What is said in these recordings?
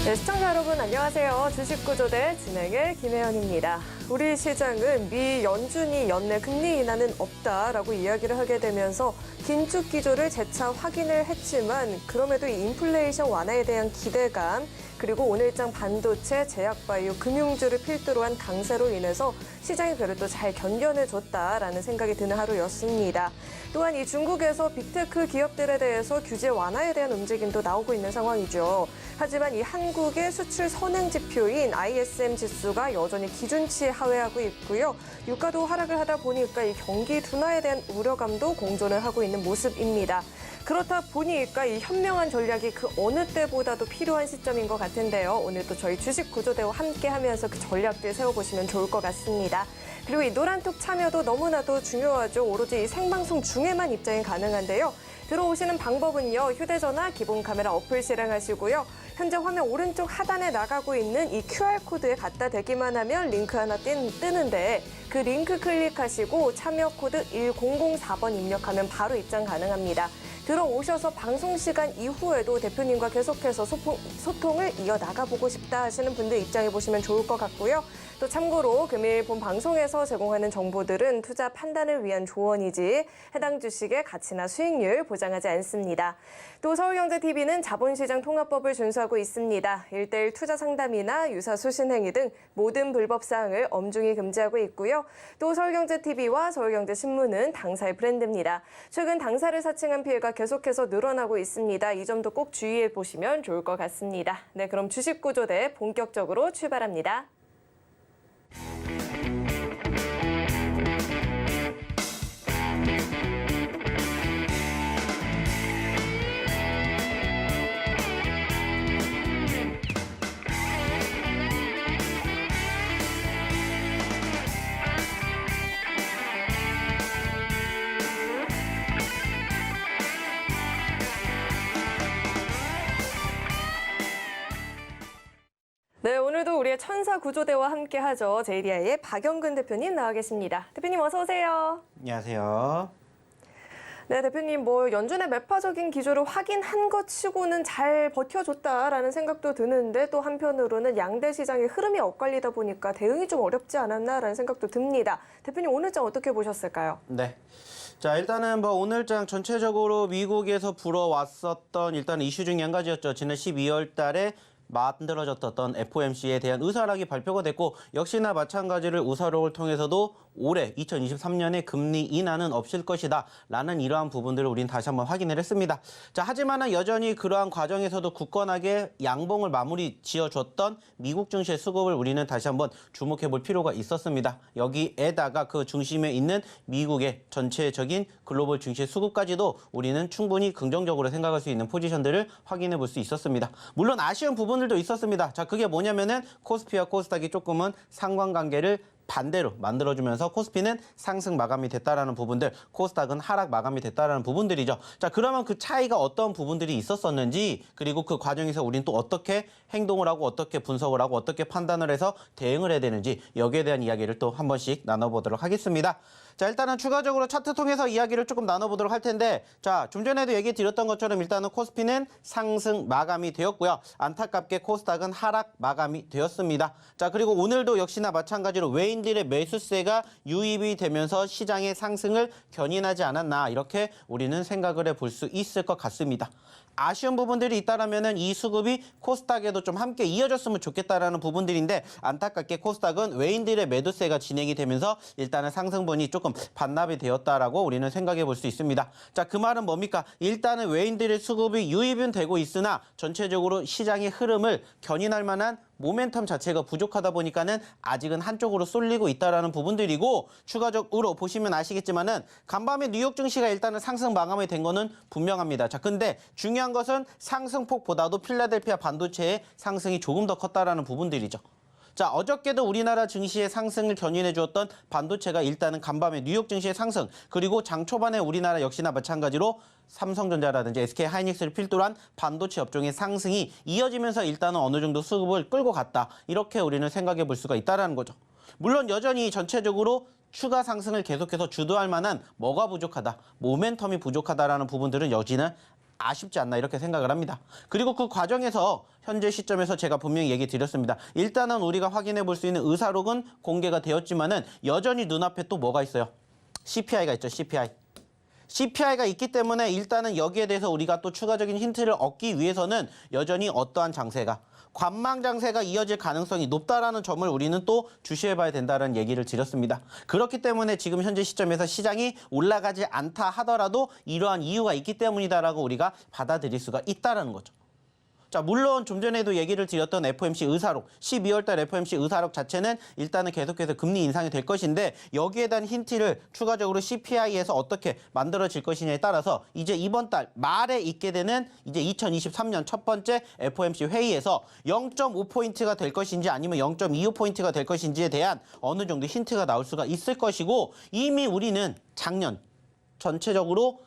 네, 시청자 여러분 안녕하세요. 주식구조대 진행의 김혜연입니다. 우리 시장은 미 연준이 연내 금리 인하는 없다라고 이야기를 하게 되면서 긴축 기조를 재차 확인을 했지만 그럼에도 이 인플레이션 완화에 대한 기대감 그리고 오늘장 반도체, 제약바이오, 금융주를 필두로 한 강세로 인해서 시장이 그래도 잘 견뎌내줬다라는 생각이 드는 하루였습니다. 또한 이 중국에서 빅테크 기업들에 대해서 규제 완화에 대한 움직임도 나오고 있는 상황이죠. 하지만 이 한국의 수출 선행 지표인 ISM 지수가 여전히 기준치에 하회하고 있고요. 유가도 하락을 하다 보니까 이 경기 둔화에 대한 우려감도 공존을 하고 있는 모습입니다. 그렇다 보니까 이 현명한 전략이 그 어느 때보다도 필요한 시점인 것 같은데요. 오늘도 저희 주식구조대와 함께하면서 그 전략들 세워보시면 좋을 것 같습니다. 그리고 이 노란톡 참여도 너무나도 중요하죠. 오로지 이 생방송 중에만 입장이 가능한데요. 들어오시는 방법은요. 휴대전화 기본 카메라 어플 실행하시고요. 현재 화면 오른쪽 하단에 나가고 있는 이 QR코드에 갖다 대기만 하면 링크 하나 뜨는데 그 링크 클릭하시고 참여 코드 1004번 입력하면 바로 입장 가능합니다. 들어오셔서 방송 시간 이후에도 대표님과 계속해서 소통을 이어나가보고 싶다 하시는 분들 입장해보시면 좋을 것 같고요. 또 참고로 금일 본 방송에서 제공하는 정보들은 투자 판단을 위한 조언이지 해당 주식의 가치나 수익률 보장하지 않습니다. 또 서울경제TV는 자본시장 통합법을 준수하고 있습니다. 1:1 투자 상담이나 유사 수신 행위 등 모든 불법 사항을 엄중히 금지하고 있고요. 또 서울경제TV와 서울경제신문은 당사의 브랜드입니다. 최근 당사를 사칭한 피해가 계속해서 늘어나고 있습니다. 이 점도 꼭 주의해 보시면 좋을 것 같습니다. 네, 그럼 주식구조대 본격적으로 출발합니다. 네, 오늘도 우리의 천사 구조대와 함께하죠. JDI의 박영근 대표님 나와 계십니다. 대표님 어서 오세요. 안녕하세요. 네, 대표님 연준의 매파적인 기조를 확인한 것 치고는 잘 버텨줬다라는 생각도 드는데 또 한편으로는 양대 시장의 흐름이 엇갈리다 보니까 대응이 좀 어렵지 않았나라는 생각도 듭니다. 대표님 오늘장 어떻게 보셨을까요? 네. 자, 일단은 오늘장 전체적으로 미국에서 불어왔었던 일단 이슈 중에 한 가지였죠. 지난 12월 달에 만들어졌던 FOMC에 대한 의사락이 발표가 됐고 역시나 마찬가지를 의사록을 통해서도 올해 2023년에 금리 인하는 없을 것이다 라는 이러한 부분들을 우리는 다시 한번 확인을 했습니다. 자, 하지만 여전히 그러한 과정에서도 굳건하게 양봉을 마무리 지어줬던 미국 증시의 수급을 우리는 다시 한번 주목해 볼 필요가 있었습니다. 여기에다가 그 중심에 있는 미국의 전체적인 글로벌 증시의 수급까지도 우리는 충분히 긍정적으로 생각할 수 있는 포지션들을 확인해 볼 수 있었습니다. 물론 아쉬운 부분들도 있었습니다. 자, 그게 뭐냐면은 코스피와 코스닥이 조금은 상관관계를 반대로 만들어주면서 코스피는 상승 마감이 됐다라는 부분들, 코스닥은 하락 마감이 됐다라는 부분들이죠. 자, 그러면 그 차이가 어떤 부분들이 있었었는지, 그리고 그 과정에서 우리는 또 어떻게 행동을 하고 어떻게 분석을 하고 어떻게 판단을 해서 대응을 해야 되는지 여기에 대한 이야기를 또 한 번씩 나눠보도록 하겠습니다. 자, 일단은 추가적으로 차트 통해서 이야기를 조금 나눠보도록 할 텐데, 자, 좀 전에도 얘기 드렸던 것처럼 일단은 코스피는 상승 마감이 되었고요. 안타깝게 코스닥은 하락 마감이 되었습니다. 자, 그리고 오늘도 역시나 마찬가지로 외인들의 매수세가 유입이 되면서 시장의 상승을 견인하지 않았나 이렇게 우리는 생각을 해볼 수 있을 것 같습니다. 아쉬운 부분들이 있다라면은 이 수급이 코스닥에도 좀 함께 이어졌으면 좋겠다라는 부분들인데 안타깝게 코스닥은 외인들의 매도세가 진행이 되면서 일단은 상승분이 조금 반납이 되었다라고 우리는 생각해 볼 수 있습니다. 자, 그 말은 뭡니까? 일단은 외인들의 수급이 유입은 되고 있으나 전체적으로 시장의 흐름을 견인할 만한 모멘텀 자체가 부족하다 보니까는 아직은 한쪽으로 쏠리고 있다라는 부분들이고 추가적으로 보시면 아시겠지만은 간밤에 뉴욕 증시가 일단은 상승 마감이 된 거는 분명합니다. 자, 근데 중요한 것은 상승폭보다도 필라델피아 반도체의 상승이 조금 더 컸다라는 부분들이죠. 자, 어저께도 우리나라 증시의 상승을 견인해 주었던 반도체가 일단은 간밤에 뉴욕 증시의 상승, 그리고 장 초반에 우리나라 역시나 마찬가지로 삼성전자라든지 SK하이닉스를 필두로 한 반도체 업종의 상승이 이어지면서 일단은 어느 정도 수급을 끌고 갔다. 이렇게 우리는 생각해 볼 수가 있다는 거죠. 물론 여전히 전체적으로 추가 상승을 계속해서 주도할 만한 뭐가 부족하다, 모멘텀이 부족하다라는 부분들은 여지는 아쉽지 않나 이렇게 생각을 합니다. 그리고 그 과정에서 현재 시점에서 제가 분명히 얘기 드렸습니다. 일단은 우리가 확인해 볼 수 있는 의사록은 공개가 되었지만은 여전히 눈앞에 또 뭐가 있어요? CPI가 있죠, CPI. CPI가 있기 때문에 일단은 여기에 대해서 우리가 또 추가적인 힌트를 얻기 위해서는 여전히 어떠한 장세가 관망 장세가 이어질 가능성이 높다라는 점을 우리는 또 주시해봐야 된다는 얘기를 드렸습니다. 그렇기 때문에 지금 현재 시점에서 시장이 올라가지 않다 하더라도 이러한 이유가 있기 때문이다라고 우리가 받아들일 수가 있다라는 거죠. 자, 물론 좀 전에도 얘기를 드렸던 FOMC 의사록, 12월 달 FOMC 의사록 자체는 일단은 계속해서 금리 인상이 될 것인데 여기에 대한 힌트를 추가적으로 CPI에서 어떻게 만들어질 것이냐에 따라서 이제 이번 달 말에 있게 되는 이제 2023년 첫 번째 FOMC 회의에서 0.5포인트가 될 것인지 아니면 0.25포인트가 될 것인지에 대한 어느 정도 힌트가 나올 수가 있을 것이고 이미 우리는 작년 전체적으로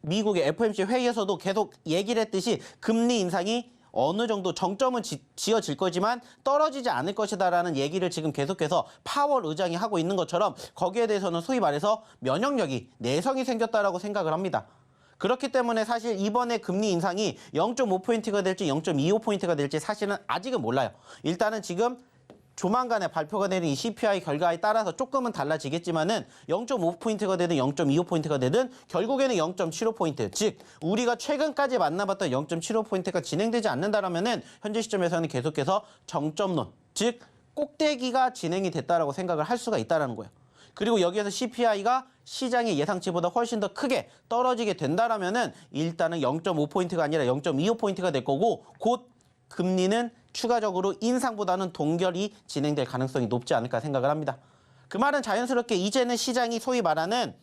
미국의 FOMC 회의에서도 계속 얘기를 했듯이 금리 인상이 어느 정도 정점은 지어질 거지만 떨어지지 않을 것이다라는 얘기를 지금 계속해서 파월 의장이 하고 있는 것처럼 거기에 대해서는 소위 말해서 면역력이 내성이 생겼다라고 생각을 합니다. 그렇기 때문에 사실 이번에 금리 인상이 0.5포인트가 될지 0.25포인트가 될지 사실은 아직은 몰라요. 일단은 지금 조만간에 발표가 되는 이 CPI 결과에 따라서 조금은 달라지겠지만은 0.5포인트가 되든 0.25포인트가 되든 결국에는 0.75포인트, 즉 우리가 최근까지 만나봤던 0.75포인트가 진행되지 않는다라면은 현재 시점에서는 계속해서 정점론, 즉 꼭대기가 진행이 됐다라고 생각을 할 수가 있다라는 거예요. 그리고 여기에서 CPI가 시장의 예상치보다 훨씬 더 크게 떨어지게 된다라면은 일단은 0.5포인트가 아니라 0.25포인트가 될 거고 곧 금리는 추가적으로 인상보다는 동결이 진행될 가능성이 높지 않을까 생각을 합니다. 그 말은 자연스럽게 이제는 시장이 소위 말하는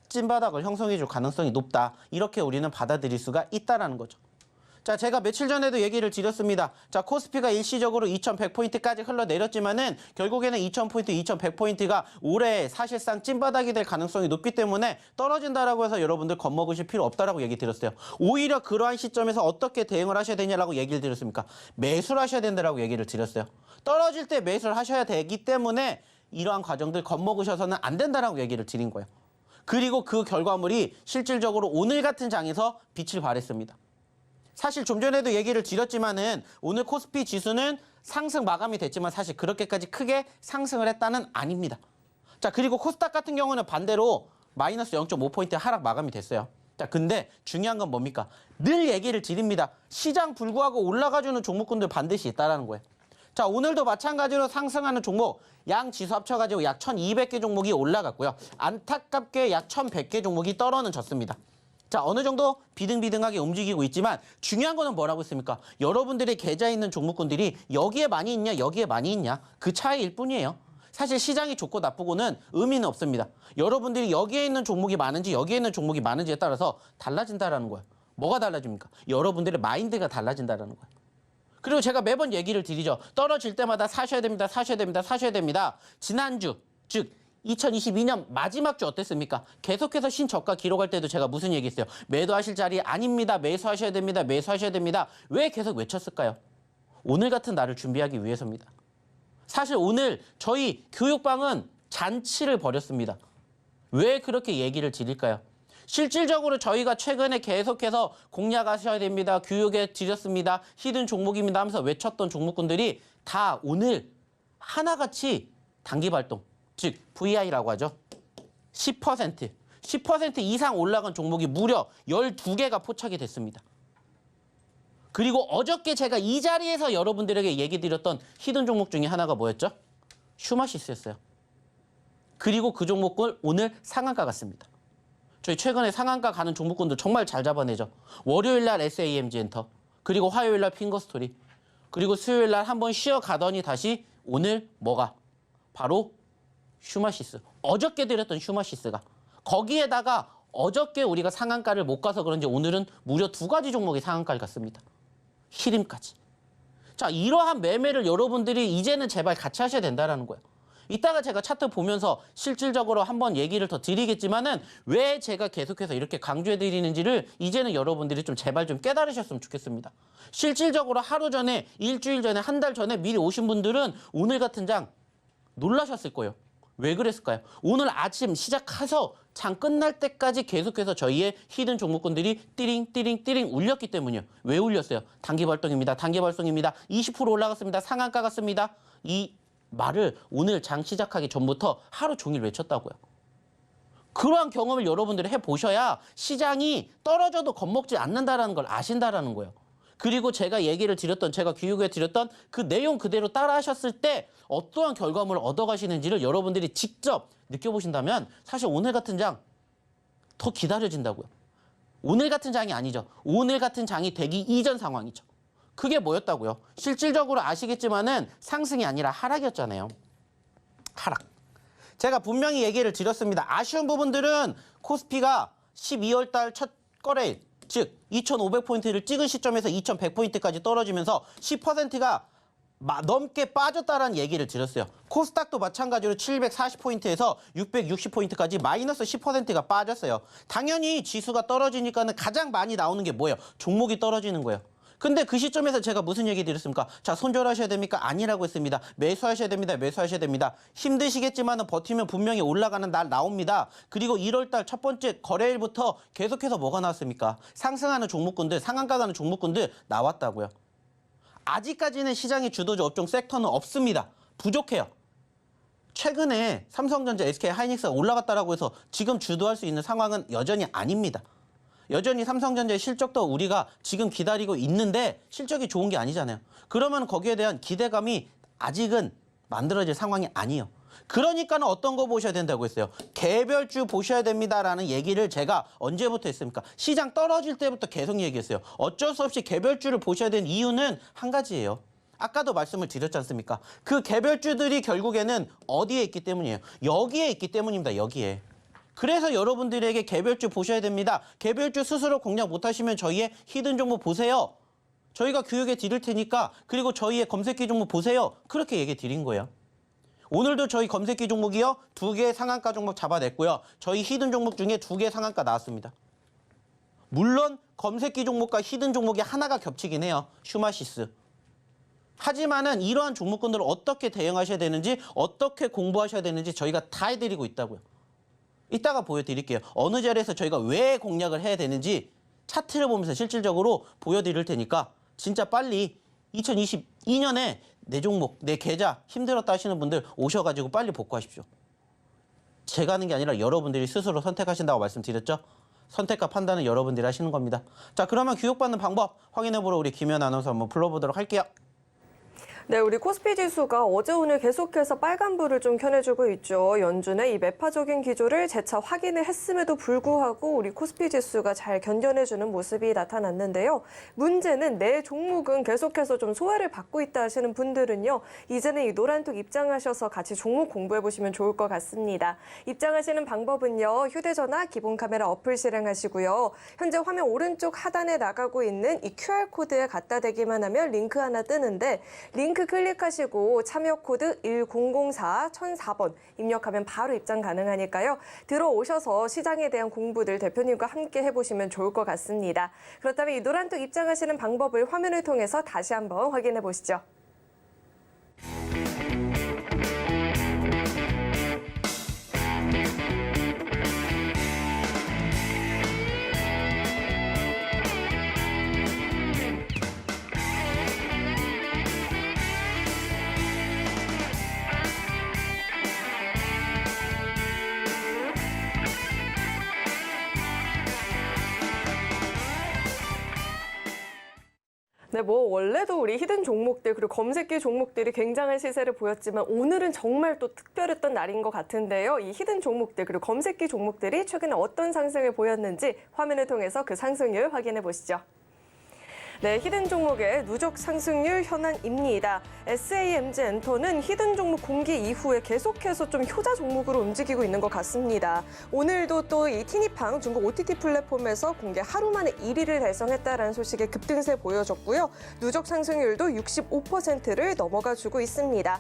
찐바닥을 형성해 줄 가능성이 높다. 이렇게 우리는 받아들일 수가 있다는 거죠. 자, 제가 며칠 전에도 얘기를 드렸습니다. 자, 코스피가 일시적으로 2100포인트까지 흘러내렸지만은 결국에는 2000포인트, 2100포인트가 올해 사실상 찐바닥이 될 가능성이 높기 때문에 떨어진다라고 해서 여러분들 겁먹으실 필요 없다라고 얘기 드렸어요. 오히려 그러한 시점에서 어떻게 대응을 하셔야 되냐라고 얘기를 드렸습니까? 매수를 하셔야 된다라고 얘기를 드렸어요. 떨어질 때 매수를 하셔야 되기 때문에 이러한 과정들 겁먹으셔서는 안 된다라고 얘기를 드린 거예요. 그리고 그 결과물이 실질적으로 오늘 같은 장에서 빛을 발했습니다. 사실 좀 전에도 얘기를 드렸지만은 오늘 코스피 지수는 상승 마감이 됐지만 사실 그렇게까지 크게 상승을 했다는 아닙니다. 자, 그리고 코스닥 같은 경우는 반대로 마이너스 0.5포인트 하락 마감이 됐어요. 자, 근데 중요한 건 뭡니까? 늘 얘기를 드립니다. 시장 불구하고 올라가주는 종목군들 반드시 있다라는 거예요. 자, 오늘도 마찬가지로 상승하는 종목 양 지수 합쳐가지고 약 1200개 종목이 올라갔고요. 안타깝게 약 1100개 종목이 떨어는 졌습니다. 자, 어느 정도 비등비등하게 움직이고 있지만 중요한 거는 뭐라고 했습니까? 여러분들의 계좌에 있는 종목군들이 여기에 많이 있냐, 여기에 많이 있냐, 그 차이일 뿐이에요. 사실 시장이 좋고 나쁘고는 의미는 없습니다. 여러분들이 여기에 있는 종목이 많은지 여기에 있는 종목이 많은지에 따라서 달라진다라는 거예요. 뭐가 달라집니까? 여러분들의 마인드가 달라진다라는 거예요. 그리고 제가 매번 얘기를 드리죠. 떨어질 때마다 사셔야 됩니다, 사셔야 됩니다, 사셔야 됩니다. 지난주, 즉 2022년 마지막 주 어땠습니까? 계속해서 신저가 기록할 때도 제가 무슨 얘기했어요? 매도하실 자리 아닙니다. 매수하셔야 됩니다. 매수하셔야 됩니다. 왜 계속 외쳤을까요? 오늘 같은 날을 준비하기 위해서입니다. 사실 오늘 저희 교육방은 잔치를 벌였습니다. 왜 그렇게 얘기를 드릴까요? 실질적으로 저희가 최근에 계속해서 공략하셔야 됩니다. 교육에 드렸습니다. 히든 종목입니다 하면서 외쳤던 종목군들이 다 오늘 하나같이 단기 발동. 즉 VI라고 하죠. 10% 이상 올라간 종목이 무려 12개가 포착이 됐습니다. 그리고 어저께 제가 이 자리에서 여러분들에게 얘기 드렸던 히든 종목 중에 하나가 뭐였죠? 슈마시스였어요. 그리고 그 종목을 오늘 상한가 갔습니다. 저희 최근에 상한가 가는 종목군들 정말 잘 잡아내죠. 월요일 날 SAMG 엔터, 그리고 화요일 날 핑거스토리, 그리고 수요일 날 한번 쉬어가더니 다시 오늘 뭐가? 바로 슈마시스. 어저께 드렸던 슈마시스가. 거기에다가 어저께 우리가 상한가를 못 가서 그런지 오늘은 무려 2가지 종목이 상한가를 갔습니다. 히림까지. 자, 이러한 매매를 여러분들이 이제는 제발 같이 하셔야 된다는 거예요. 이따가 제가 차트 보면서 실질적으로 한번 얘기를 더 드리겠지만은 왜 제가 계속해서 이렇게 강조해 드리는지를 이제는 여러분들이 좀 제발 좀 깨달으셨으면 좋겠습니다. 실질적으로 하루 전에, 일주일 전에, 한 달 전에 미리 오신 분들은 오늘 같은 장 놀라셨을 거예요. 왜 그랬을까요? 오늘 아침 시작해서 장 끝날 때까지 계속해서 저희의 히든 종목군들이 띠링 울렸기 때문이에요. 왜 울렸어요? 단기 발동입니다. 20% 올라갔습니다. 상한가 갔습니다. 이 말을 오늘 장 시작하기 전부터 하루 종일 외쳤다고요. 그러한 경험을 여러분들이 해보셔야 시장이 떨어져도 겁먹지 않는다는 걸 아신다라는 거예요. 그리고 제가 교육해 드렸던 그 내용 그대로 따라 하셨을 때 어떠한 결과물을 얻어가시는지를 여러분들이 직접 느껴보신다면 사실 오늘 같은 장 더 기다려진다고요. 오늘 같은 장이 아니죠. 오늘 같은 장이 되기 이전 상황이죠. 그게 뭐였다고요? 실질적으로 아시겠지만은 상승이 아니라 하락이었잖아요. 하락. 제가 분명히 얘기를 드렸습니다. 아쉬운 부분들은 코스피가 12월 달 첫 거래일, 즉 2,500포인트를 찍은 시점에서 2,100포인트까지 떨어지면서 10%가 넘게 빠졌다라는 얘기를 드렸어요. 코스닥도 마찬가지로 740포인트에서 660포인트까지 마이너스 10%가 빠졌어요. 당연히 지수가 떨어지니까는 가장 많이 나오는 게 뭐예요? 종목이 떨어지는 거예요. 근데 그 시점에서 제가 무슨 얘기 드렸습니까? 자, 손절하셔야 됩니까? 아니라고 했습니다. 매수하셔야 됩니다. 매수하셔야 됩니다. 힘드시겠지만 버티면 분명히 올라가는 날 나옵니다. 그리고 1월 달 첫 번째 거래일부터 계속해서 뭐가 나왔습니까? 상승하는 종목군들, 상한가 가는 종목군들 나왔다고요. 아직까지는 시장의 주도주 업종 섹터는 없습니다. 부족해요. 최근에 삼성전자, SK하이닉스가 올라갔다라고 해서 지금 주도할 수 있는 상황은 여전히 아닙니다. 여전히 삼성전자의 실적도 우리가 지금 기다리고 있는데 실적이 좋은 게 아니잖아요. 그러면 거기에 대한 기대감이 아직은 만들어질 상황이 아니에요. 그러니까는 어떤 거 보셔야 된다고 했어요. 개별주 보셔야 됩니다라는 얘기를 제가 언제부터 했습니까? 시장 떨어질 때부터 계속 얘기했어요. 어쩔 수 없이 개별주를 보셔야 되는 이유는 한 가지예요. 아까도 말씀을 드렸지 않습니까? 그 개별주들이 결국에는 어디에 있기 때문이에요? 여기에 있기 때문입니다. 여기에. 그래서 여러분들에게 개별주 보셔야 됩니다. 개별주 스스로 공략 못하시면 저희의 히든 종목 보세요. 저희가 교육해 드릴 테니까 그리고 저희의 검색기 종목 보세요. 그렇게 얘기해 드린 거예요. 오늘도 저희 검색기 종목이요. 2개의 상한가 종목 잡아냈고요. 저희 히든 종목 중에 2개의 상한가 나왔습니다. 물론 검색기 종목과 히든 종목이 하나가 겹치긴 해요. 슈마시스. 하지만은 이러한 종목군들을 어떻게 대응하셔야 되는지 어떻게 공부하셔야 되는지 저희가 다 해드리고 있다고요. 이따가 보여드릴게요. 어느 자리에서 저희가 왜 공략을 해야 되는지 차트를 보면서 실질적으로 보여드릴 테니까 진짜 빨리 2022년에 내 종목, 내 계좌 힘들었다 하시는 분들 오셔가지고 빨리 복구하십시오. 제가 하는 게 아니라 여러분들이 스스로 선택하신다고 말씀드렸죠? 선택과 판단은 여러분들이 하시는 겁니다. 자, 그러면 교육받는 방법 확인해보러 우리 김현 아나운서 한번 불러보도록 할게요. 네, 우리 코스피 지수가 어제 오늘 계속해서 빨간불을 좀 켜내주고 있죠. 연준의 이 매파적인 기조를 재차 확인을 했음에도 불구하고 우리 코스피 지수가 잘 견뎌내주는 모습이 나타났는데요. 문제는 내 종목은 계속해서 좀 소외를 받고 있다 하시는 분들은요. 이제는 이 노란톡 입장하셔서 같이 종목 공부해보시면 좋을 것 같습니다. 입장하시는 방법은요. 휴대전화 기본 카메라 어플 실행하시고요. 현재 화면 오른쪽 하단에 나가고 있는 이 QR코드에 갖다 대기만 하면 링크 하나 뜨는데 링크 클릭하시고 참여 코드 1004-1004번 입력하면 바로 입장 가능하니까요. 들어오셔서 시장에 대한 공부들 대표님과 함께 해보시면 좋을 것 같습니다. 그렇다면 이 노란톡 입장하시는 방법을 화면을 통해서 다시 한번 확인해 보시죠. 네, 원래도 우리 히든 종목들 그리고 검색기 종목들이 굉장한 시세를 보였지만 오늘은 정말 또 특별했던 날인 것 같은데요. 이 히든 종목들 그리고 검색기 종목들이 최근에 어떤 상승을 보였는지 화면을 통해서 그 상승률 확인해 보시죠. 네, 히든 종목의 누적 상승률 현황입니다. SAMG 엔터는 히든 종목 공개 이후에 계속해서 좀 효자 종목으로 움직이고 있는 것 같습니다. 오늘도 또 이 티니팡 중국 OTT 플랫폼에서 공개 하루 만에 1위를 달성했다라는 소식에 급등세 보여줬고요. 누적 상승률도 65%를 넘어가 주고 있습니다.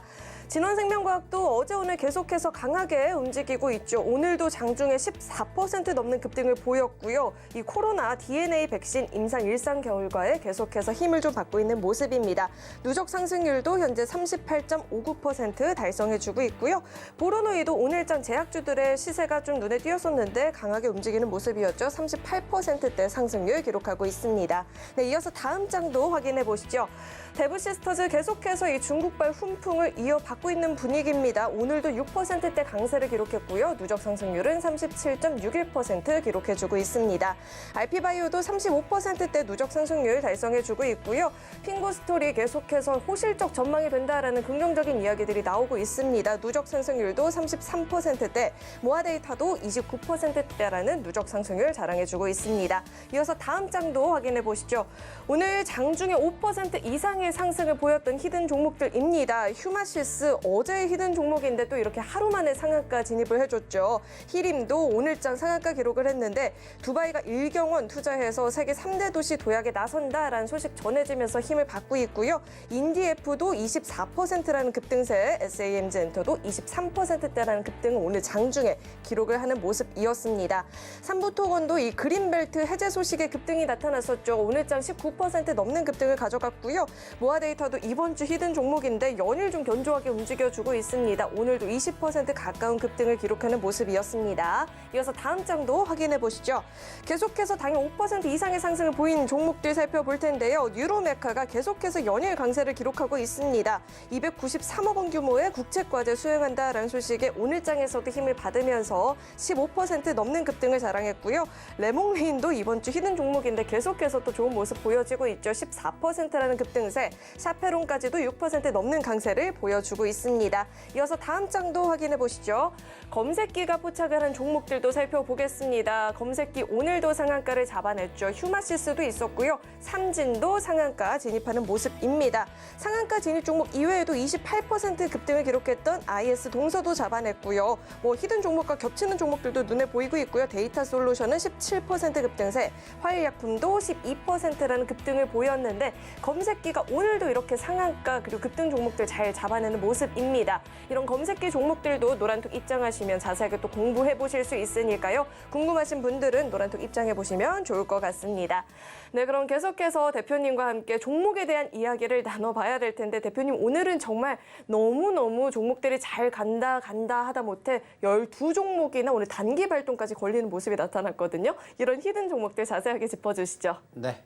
진원생명과학도 어제 오늘 계속해서 강하게 움직이고 있죠. 오늘도 장중에 14% 넘는 급등을 보였고요. 이 코로나 DNA 백신 임상 일상 결과에 계속해서 힘을 좀 받고 있는 모습입니다. 누적 상승률도 현재 38.59% 달성해주고 있고요. 보로노이도 오늘장 제약주들의 시세가 좀 눈에 띄었었는데 강하게 움직이는 모습이었죠. 38%대 상승률 기록하고 있습니다. 네, 이어서 다음 장도 확인해 보시죠. 대부시스터즈 계속해서 이 중국발 훈풍을 이어받고 있는 분위기입니다. 오늘도 6%대 강세를 기록했고요. 누적 상승률은 37.61% 기록해주고 있습니다. RP바이오도 35%대 누적 상승률 달성해주고 있고요. 핑고스토리 계속해서 호실적 전망이 된다라는 긍정적인 이야기들이 나오고 있습니다. 누적 상승률도 33%대, 모아데이터도 29%대라는 누적 상승률 자랑해주고 있습니다. 이어서 다음 장도 확인해 보시죠. 오늘 장중에 5% 이상의 상승을 보였던 히든 종목들입니다. 휴마시스 어제의 히든 종목인데 또 이렇게 하루 만에 상한가 진입을 해줬죠. 히림도 오늘장 상한가 기록을 했는데 두바이가 일경원 투자해서 세계 3대 도시 도약에 나선다라는 소식 전해지면서 힘을 받고 있고요. 인디에프도 24%라는 급등세, SAM젠터도 23%대라는 급등을 오늘 장중에 기록을 하는 모습이었습니다. 삼부토건도 이 그린벨트 해제 소식에 급등이 나타났었죠. 오늘장 19% 넘는 급등을 가져갔고요. 모아데이터도 이번 주 히든 종목인데 연일 좀 견조하게 움직여주고 있습니다. 오늘도 20% 가까운 급등을 기록하는 모습이었습니다. 이어서 다음 장도 확인해 보시죠. 계속해서 당일 5% 이상의 상승을 보인 종목들 살펴볼 텐데요. 뉴로메카가 계속해서 연일 강세를 기록하고 있습니다. 293억 원 규모의 국책과제 수행한다라는 소식에 오늘장에서도 힘을 받으면서 15% 넘는 급등을 자랑했고요. 레몽레인도 이번 주 히든 종목인데 계속해서 또 좋은 모습 보여지고 있죠. 14%라는 급등세, 샤페론까지도 6% 넘는 강세를 보여주고 있습니다. 이어서 다음 장도 확인해 보시죠. 검색기가 포착을 한 종목들도 살펴보겠습니다. 검색기 오늘도 상한가를 잡아냈죠. 휴마시스도 있었고요. 삼진도 상한가 진입하는 모습입니다. 상한가 진입 종목 이외에도 28% 급등을 기록했던 IS 동서도 잡아냈고요. 히든 종목과 겹치는 종목들도 눈에 보이고 있고요. 데이터 솔루션은 17% 급등세, 화일약품도 12%라는 급등을 보였는데 검색기가 오늘도 이렇게 상한가 그리고 급등 종목들 잘 잡아내는 모습입니다. 이런 검색기 종목들도 노란톡 입장하시면 자세하게 또 공부해 보실 수 있으니까요. 궁금하신 분들은 노란톡 입장해 보시면 좋을 것 같습니다. 네, 그럼 계속해서 대표님과 함께 종목에 대한 이야기를 나눠봐야 될 텐데 대표님 오늘은 정말 너무너무 종목들이 잘 간다 하다 못해 12종목이나 오늘 단기 발동까지 걸리는 모습이 나타났거든요. 이런 히든 종목들 자세하게 짚어주시죠. 네.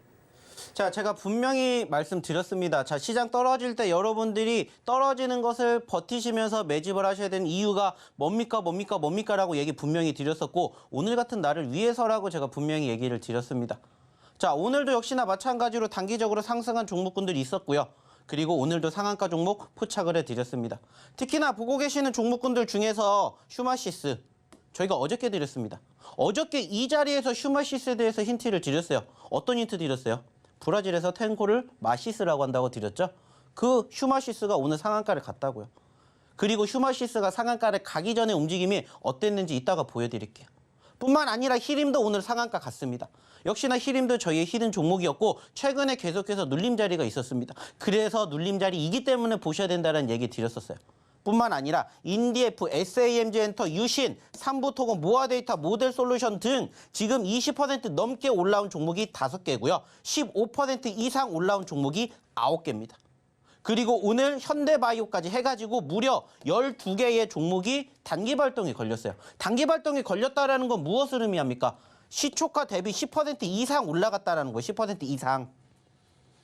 자, 제가 분명히 말씀드렸습니다. 자, 시장 떨어질 때 여러분들이 떨어지는 것을 버티시면서 매집을 하셔야 되는 이유가 뭡니까라고 얘기 분명히 드렸었고 오늘 같은 날을 위해서라고 제가 분명히 얘기를 드렸습니다. 자, 오늘도 역시나 마찬가지로 단기적으로 상승한 종목군들이 있었고요. 그리고 오늘도 상한가 종목 포착을 해드렸습니다. 특히나 보고 계시는 종목군들 중에서 휴마시스, 저희가 어저께 드렸습니다. 어저께 이 자리에서 휴마시스에 대해서 힌트를 드렸어요. 어떤 힌트 드렸어요? 브라질에서 탱고를 마시스라고 한다고 드렸죠. 그 휴마시스가 오늘 상한가를 갔다고요. 그리고 휴마시스가 상한가를 가기 전에 움직임이 어땠는지 이따가 보여드릴게요. 뿐만 아니라 히림도 오늘 상한가 갔습니다. 역시나 히림도 저희의 히든 종목이었고 최근에 계속해서 눌림자리가 있었습니다. 그래서 눌림자리이기 때문에 보셔야 된다는 얘기 드렸었어요. 뿐만 아니라 인디에프, SAMG엔터, 유신, 삼부토건, 모아데이터, 모델솔루션 등 지금 20% 넘게 올라온 종목이 5개고요. 15% 이상 올라온 종목이 9개입니다. 그리고 오늘 현대바이오까지 해가지고 무려 12개의 종목이 단기 발동이 걸렸어요. 단기 발동이 걸렸다는 건 무엇을 의미합니까? 시초가 대비 10% 이상 올라갔다는 거예요. 10% 이상.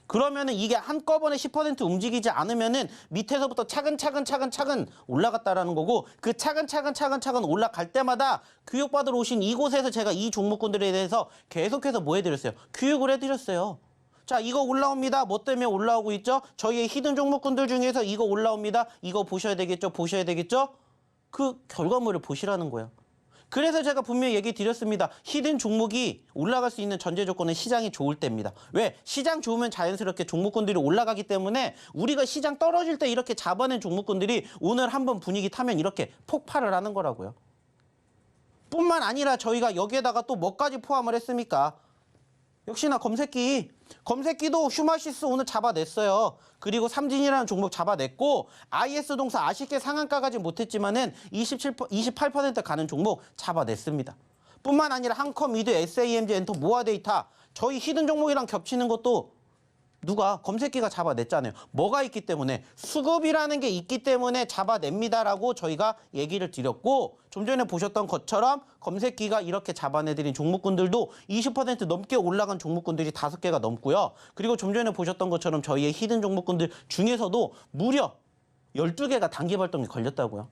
그러면은 이게 한꺼번에 10% 움직이지 않으면은 밑에서부터 차근차근 올라갔다라는 거고 그 차근 올라갈 때마다 교육받으러 오신 이곳에서 제가 이 종목군들에 대해서 계속해서 뭐 해드렸어요? 교육을 해드렸어요. 자, 이거 올라옵니다. 뭐 때문에 올라오고 있죠? 저희의 히든 종목군들 중에서 이거 올라옵니다. 이거 보셔야 되겠죠? 그 결과물을 보시라는 거예요. 그래서 제가 분명히 얘기 드렸습니다. 히든 종목이 올라갈 수 있는 전제 조건은 시장이 좋을 때입니다. 왜? 시장 좋으면 자연스럽게 종목군들이 올라가기 때문에 우리가 시장 떨어질 때 이렇게 잡아낸 종목군들이 오늘 한번 분위기 타면 이렇게 폭발을 하는 거라고요. 뿐만 아니라 저희가 여기에다가 또 뭐까지 포함을 했습니까? 역시나 검색기도 휴마시스 오늘 잡아냈어요. 그리고 삼진이라는 종목 잡아냈고 IS 동사 아쉽게 상한가 가지 못했지만은 28% 가는 종목 잡아냈습니다. 뿐만 아니라 한컴, 미드, SAMG, 엔터, 모아데이터 저희 히든 종목이랑 겹치는 것도 누가 검색기가 잡아냈잖아요. 뭐가 있기 때문에 수급이라는 게 있기 때문에 잡아냅니다라고 저희가 얘기를 드렸고 좀 전에 보셨던 것처럼 검색기가 이렇게 잡아내드린 종목군들도 20% 넘게 올라간 종목군들이 5개가 넘고요. 그리고 좀 전에 보셨던 것처럼 저희의 히든 종목군들 중에서도 무려 12개가 단기 발동이 걸렸다고요.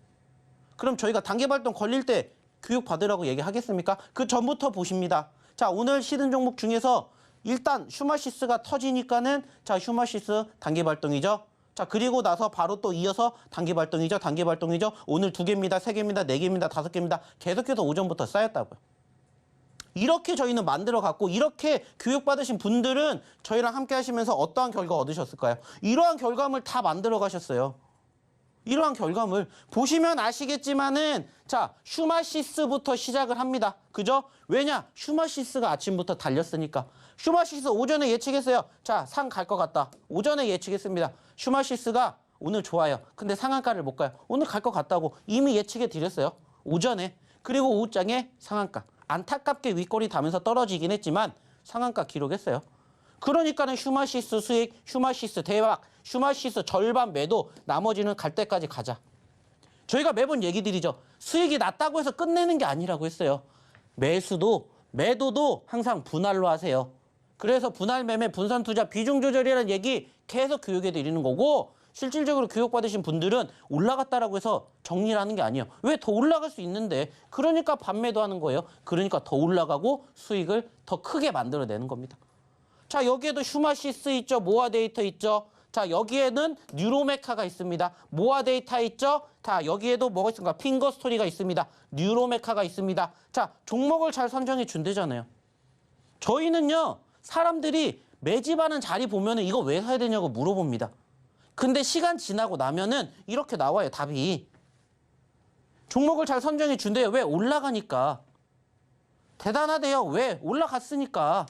그럼 저희가 단기 발동 걸릴 때 교육 받으라고 얘기하겠습니까? 그 전부터 보십니다. 자, 오늘 히든 종목 중에서 일단 휴마시스가 터지니까는 자 휴마시스 단기 발동이죠. 자 그리고 나서 바로 또 이어서 단기 발동이죠. 단기 발동이죠. 오늘 2개입니다. 3개입니다. 4개입니다. 5개입니다. 계속해서 오전부터 쌓였다고요. 이렇게 저희는 만들어 갖고 이렇게 교육받으신 분들은 저희랑 함께 하시면서 어떠한 결과 얻으셨을까요? 이러한 결과물 다 만들어 가셨어요. 이러한 결과물 보시면 아시겠지만은 자 휴마시스부터 시작을 합니다. 그죠? 왜냐? 휴마시스가 아침부터 달렸으니까. 휴마시스 오전에 예측했어요. 자, 상 갈 것 같다. 오전에 예측했습니다. 휴마시스가 오늘 좋아요. 근데 상한가를 못 가요. 오늘 갈 것 같다고 이미 예측해 드렸어요. 오전에. 그리고 오후장에 상한가. 안타깝게 윗꼬리 다면서 떨어지긴 했지만 상한가 기록했어요. 그러니까는 휴마시스 수익, 휴마시스 대박, 휴마시스 절반 매도, 나머지는 갈 때까지 가자. 저희가 매번 얘기 드리죠. 수익이 낮다고 해서 끝내는 게 아니라고 했어요. 매도도 항상 분할로 하세요. 그래서 분할 매매, 분산 투자, 비중 조절이라는 얘기 계속 교육해 드리는 거고 실질적으로 교육받으신 분들은 올라갔다라고 해서 정리를 하는 게 아니에요. 왜 더 올라갈 수 있는데 그러니까 반매도 하는 거예요. 그러니까 더 올라가고 수익을 더 크게 만들어내는 겁니다. 자 여기에도 휴마시스 있죠. 모아데이터 있죠. 자 여기에는 뉴로메카가 있습니다. 모아데이터 있죠. 자 여기에도 뭐가 있습니까? 핑거스토리가 있습니다. 뉴로메카가 있습니다. 자 종목을 잘 선정해 준대잖아요. 저희는요. 사람들이 매집하는 자리 보면은 이거 왜 사야 되냐고 물어봅니다. 근데 시간 지나고 나면은 이렇게 나와요. 답이. 종목을 잘 선정해 준대요. 왜? 올라가니까. 대단하대요. 왜? 올라갔으니까.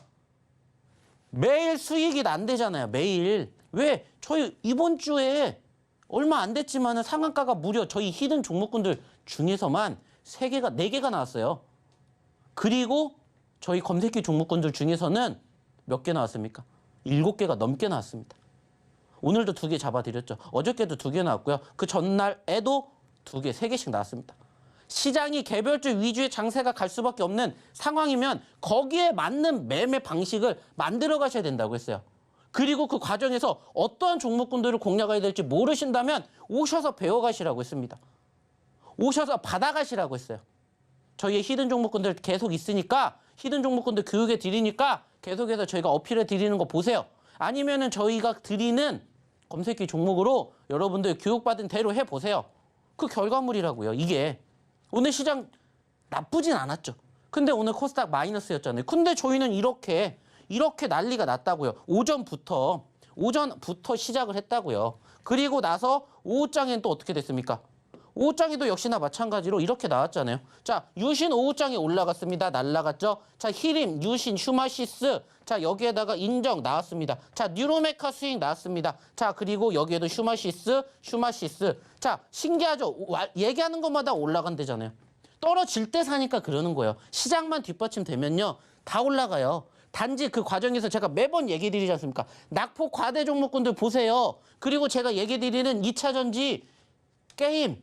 매일 수익이 난대잖아요. 매일. 왜? 저희 이번 주에 얼마 안 됐지만은 상한가가 무려 저희 히든 종목군들 중에서만 3개가, 4개가 나왔어요. 그리고 저희 검색기 종목군들 중에서는 몇 개 나왔습니까? 7개가 넘게 나왔습니다. 오늘도 2개 잡아드렸죠. 어저께도 2개 나왔고요. 그 전날에도 2개, 3개씩 나왔습니다. 시장이 개별주 위주의 장세가 갈 수밖에 없는 상황이면 거기에 맞는 매매 방식을 만들어 가셔야 된다고 했어요. 그리고 그 과정에서 어떠한 종목군들을 공략해야 될지 모르신다면 오셔서 배워가시라고 했습니다. 오셔서 받아가시라고 했어요. 저희의 히든 종목군들 계속 있으니까 히든 종목군들 교육해 드리니까 계속해서 저희가 어필해 드리는 거 보세요. 아니면은 저희가 드리는 검색기 종목으로 여러분들 교육받은 대로 해보세요. 그 결과물이라고요. 이게 오늘 시장 나쁘진 않았죠. 근데 오늘 코스닥 마이너스였잖아요. 근데 저희는 이렇게 난리가 났다고요. 오전부터 시작을 했다고요. 그리고 나서 오후장엔 또 어떻게 됐습니까? 오후장에도 역시나 마찬가지로 이렇게 나왔잖아요. 자, 유신 오후장에 올라갔습니다. 날라갔죠. 자, 히림, 유신, 휴마시스. 자, 여기에다가 인정 나왔습니다. 자, 뉴로메카 수익 나왔습니다. 자, 그리고 여기에도 휴마시스. 자, 신기하죠? 얘기하는 것마다 올라간대잖아요. 떨어질 때 사니까 그러는 거예요. 시장만 뒷받침되면요. 다 올라가요. 단지 그 과정에서 제가 매번 얘기 드리지 않습니까? 낙폭 과대 종목군들 보세요. 그리고 제가 얘기 드리는 2차전지, 게임,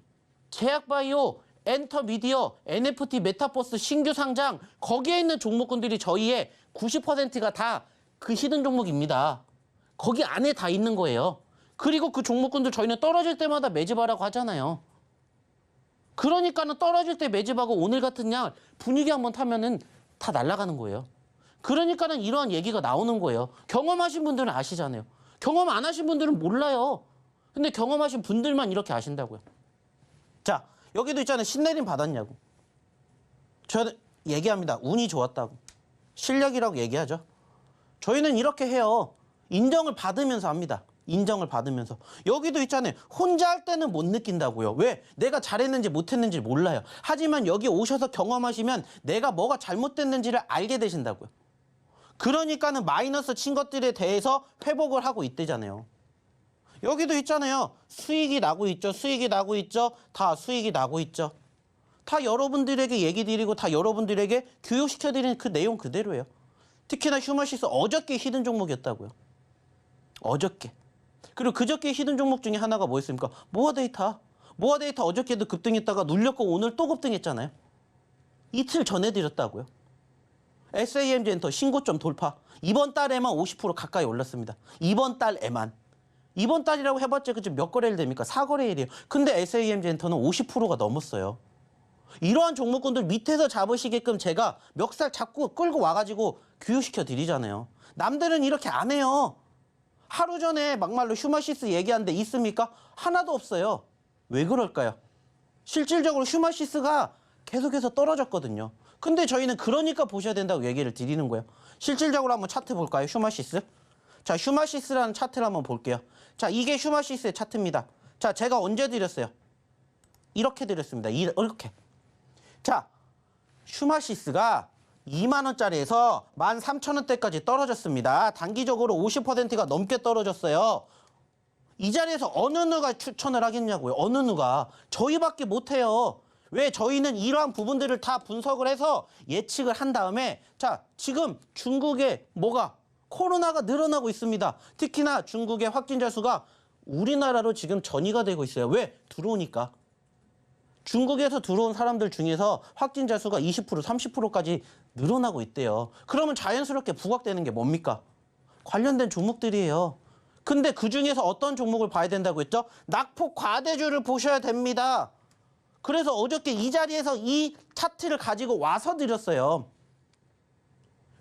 제약바이오, 엔터미디어, NFT, 메타버스, 신규 상장 거기에 있는 종목군들이 저희의 90%가 다 그 히든 종목입니다. 거기 안에 다 있는 거예요. 그리고 그 종목군들 저희는 떨어질 때마다 매집하라고 하잖아요. 그러니까는 떨어질 때 매집하고 오늘 같은 날 분위기 한번 타면은 다 날아가는 거예요. 그러니까는 이러한 얘기가 나오는 거예요. 경험하신 분들은 아시잖아요. 경험 안 하신 분들은 몰라요. 근데 경험하신 분들만 이렇게 아신다고요. 자, 여기도 있잖아요. 신내림 받았냐고. 저는 얘기합니다. 운이 좋았다고. 실력이라고 얘기하죠. 저희는 이렇게 해요. 인정을 받으면서 합니다. 인정을 받으면서. 여기도 있잖아요. 혼자 할 때는 못 느낀다고요. 왜? 내가 잘했는지 못했는지 몰라요. 하지만 여기 오셔서 경험하시면 내가 뭐가 잘못됐는지를 알게 되신다고요. 그러니까는 마이너스 친 것들에 대해서 회복을 하고 있대잖아요. 여기도 있잖아요. 수익이 나고 있죠. 수익이 나고 있죠. 다 수익이 나고 있죠. 다 여러분들에게 얘기 드리고 다 여러분들에게 교육시켜드리는 그 내용 그대로예요. 특히나 휴머시스 어저께 히든 종목이었다고요. 어저께. 그리고 그저께 히든 종목 중에 하나가 뭐였습니까? 모아데이터. 모아데이터 어저께도 급등했다가 눌렸고 오늘 또 급등했잖아요. 이틀 전에 드렸다고요. SAM젠터 신고점 돌파. 이번 달에만 50% 가까이 올랐습니다. 이번 달에만. 이번 달이라고 해봤자 몇 거래일 됩니까? 4거래일이에요. 근데 SAM젠터는 50%가 넘었어요. 이러한 종목군들 밑에서 잡으시게끔 제가 멱살 잡고 끌고 와가지고 교육시켜 드리잖아요. 남들은 이렇게 안 해요. 하루 전에 막말로 휴머시스 얘기한 데 있습니까? 하나도 없어요. 왜 그럴까요? 실질적으로 휴머시스가 계속해서 떨어졌거든요. 근데 저희는 그러니까 보셔야 된다고 얘기를 드리는 거예요. 실질적으로 한번 차트 볼까요? 휴머시스. 자, 휴머시스라는 차트를 한번 볼게요. 자, 이게 휴머시스의 차트입니다. 자, 제가 언제 드렸어요? 이렇게 드렸습니다. 이렇게. 자, 휴머시스가 2만 원짜리에서 13,000원대까지 떨어졌습니다. 단기적으로 50%가 넘게 떨어졌어요. 이 자리에서 어느 누가 추천을 하겠냐고요. 어느 누가. 저희밖에 못해요. 왜? 저희는 이러한 부분들을 다 분석을 해서 예측을 한 다음에 자, 지금 중국에 뭐가? 코로나가 늘어나고 있습니다. 특히나 중국의 확진자 수가 우리나라로 지금 전이가 되고 있어요. 왜? 들어오니까. 중국에서 들어온 사람들 중에서 확진자 수가 20%, 30%까지 늘어나고 있대요. 그러면 자연스럽게 부각되는 게 뭡니까? 관련된 종목들이에요. 근데 그중에서 어떤 종목을 봐야 된다고 했죠? 낙폭 과대주를 보셔야 됩니다. 그래서 어저께 이 자리에서 이 차트를 가지고 와서 드렸어요.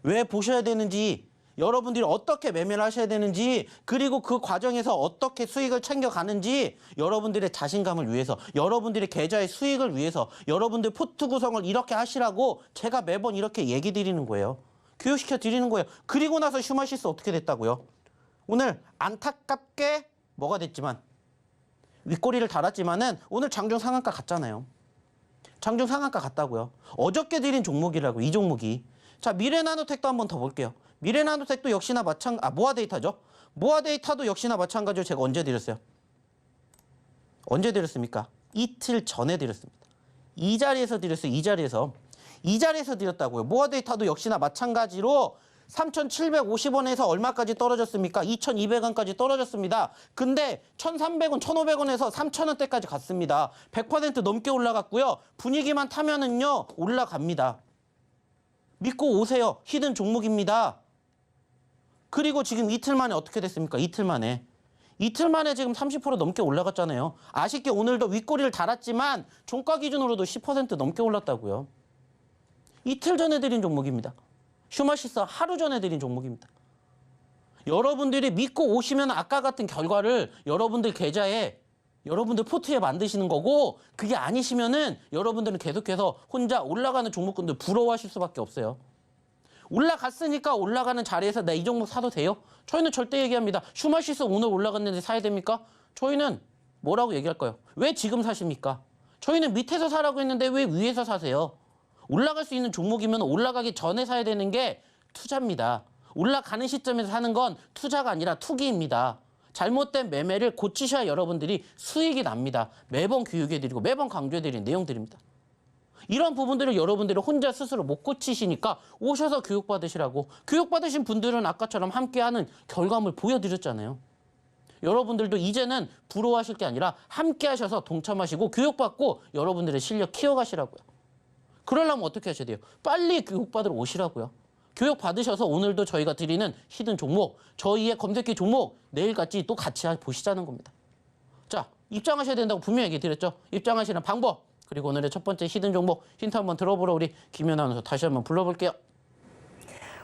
왜 보셔야 되는지, 여러분들이 어떻게 매매를 하셔야 되는지, 그리고 그 과정에서 어떻게 수익을 챙겨가는지 여러분들의 자신감을 위해서, 여러분들의 계좌의 수익을 위해서, 여러분들 포트 구성을 이렇게 하시라고 제가 매번 이렇게 얘기 드리는 거예요. 교육시켜 드리는 거예요. 그리고 나서 휴머시스 어떻게 됐다고요? 오늘 안타깝게 뭐가 됐지만 윗꼬리를 달았지만은 오늘 장중 상한가 갔잖아요. 장중 상한가 갔다고요. 어저께 드린 종목이라고, 이 종목이. 자, 미래나노텍도 한번 더 볼게요. 미래나노텍도 역시나 모아데이터죠. 모아데이터도 역시나 마찬가지로 제가 언제 드렸어요? 언제 드렸습니까? 이틀 전에 드렸습니다. 이 자리에서 드렸어요. 이 자리에서 드렸다고요. 모아데이터도 역시나 마찬가지로 3,750원에서 얼마까지 떨어졌습니까? 2,200원까지 떨어졌습니다. 근데 1,300원, 1,500원에서 3,000원대까지 갔습니다. 100% 넘게 올라갔고요. 분위기만 타면은요, 올라갑니다. 믿고 오세요. 히든 종목입니다. 그리고 지금 이틀 만에 어떻게 됐습니까? 이틀 만에 지금 30% 넘게 올라갔잖아요. 아쉽게 오늘도 윗꼬리를 달았지만 종가 기준으로도 10% 넘게 올랐다고요. 이틀 전에 드린 종목입니다. 휴머시스 하루 전에 드린 종목입니다. 여러분들이 믿고 오시면 아까 같은 결과를 여러분들 계좌에, 여러분들 포트에 만드시는 거고, 그게 아니시면은 여러분들은 계속해서 혼자 올라가는 종목군들 부러워하실 수밖에 없어요. 올라갔으니까 올라가는 자리에서 나 이 종목 사도 돼요? 저희는 절대 얘기합니다. 휴머시스 오늘 올라갔는데 사야 됩니까? 저희는 뭐라고 얘기할까요? 왜 지금 사십니까? 저희는 밑에서 사라고 했는데 왜 위에서 사세요? 올라갈 수 있는 종목이면 올라가기 전에 사야 되는 게 투자입니다. 올라가는 시점에서 사는 건 투자가 아니라 투기입니다. 잘못된 매매를 고치셔야 여러분들이 수익이 납니다. 매번 교육해드리고 매번 강조해드리는 내용들입니다. 이런 부분들을 여러분들이 혼자 스스로 못 고치시니까 오셔서 교육받으시라고. 교육받으신 분들은 아까처럼 함께하는 결과물 보여드렸잖아요. 여러분들도 이제는 부러워하실 게 아니라 함께 하셔서 동참하시고 교육받고 여러분들의 실력 키워가시라고요. 그러려면 어떻게 하셔야 돼요? 빨리 교육받으러 오시라고요. 교육받으셔서 오늘도 저희가 드리는 히든 종목, 저희의 검색기 종목 내일같이 또 같이 보시자는 겁니다. 자, 입장하셔야 된다고 분명히 얘기 드렸죠? 입장하시는 방법, 그리고 오늘의 첫 번째 히든 종목 힌트 한번 들어보러 우리 김연아 아나운서 다시 한번 불러볼게요.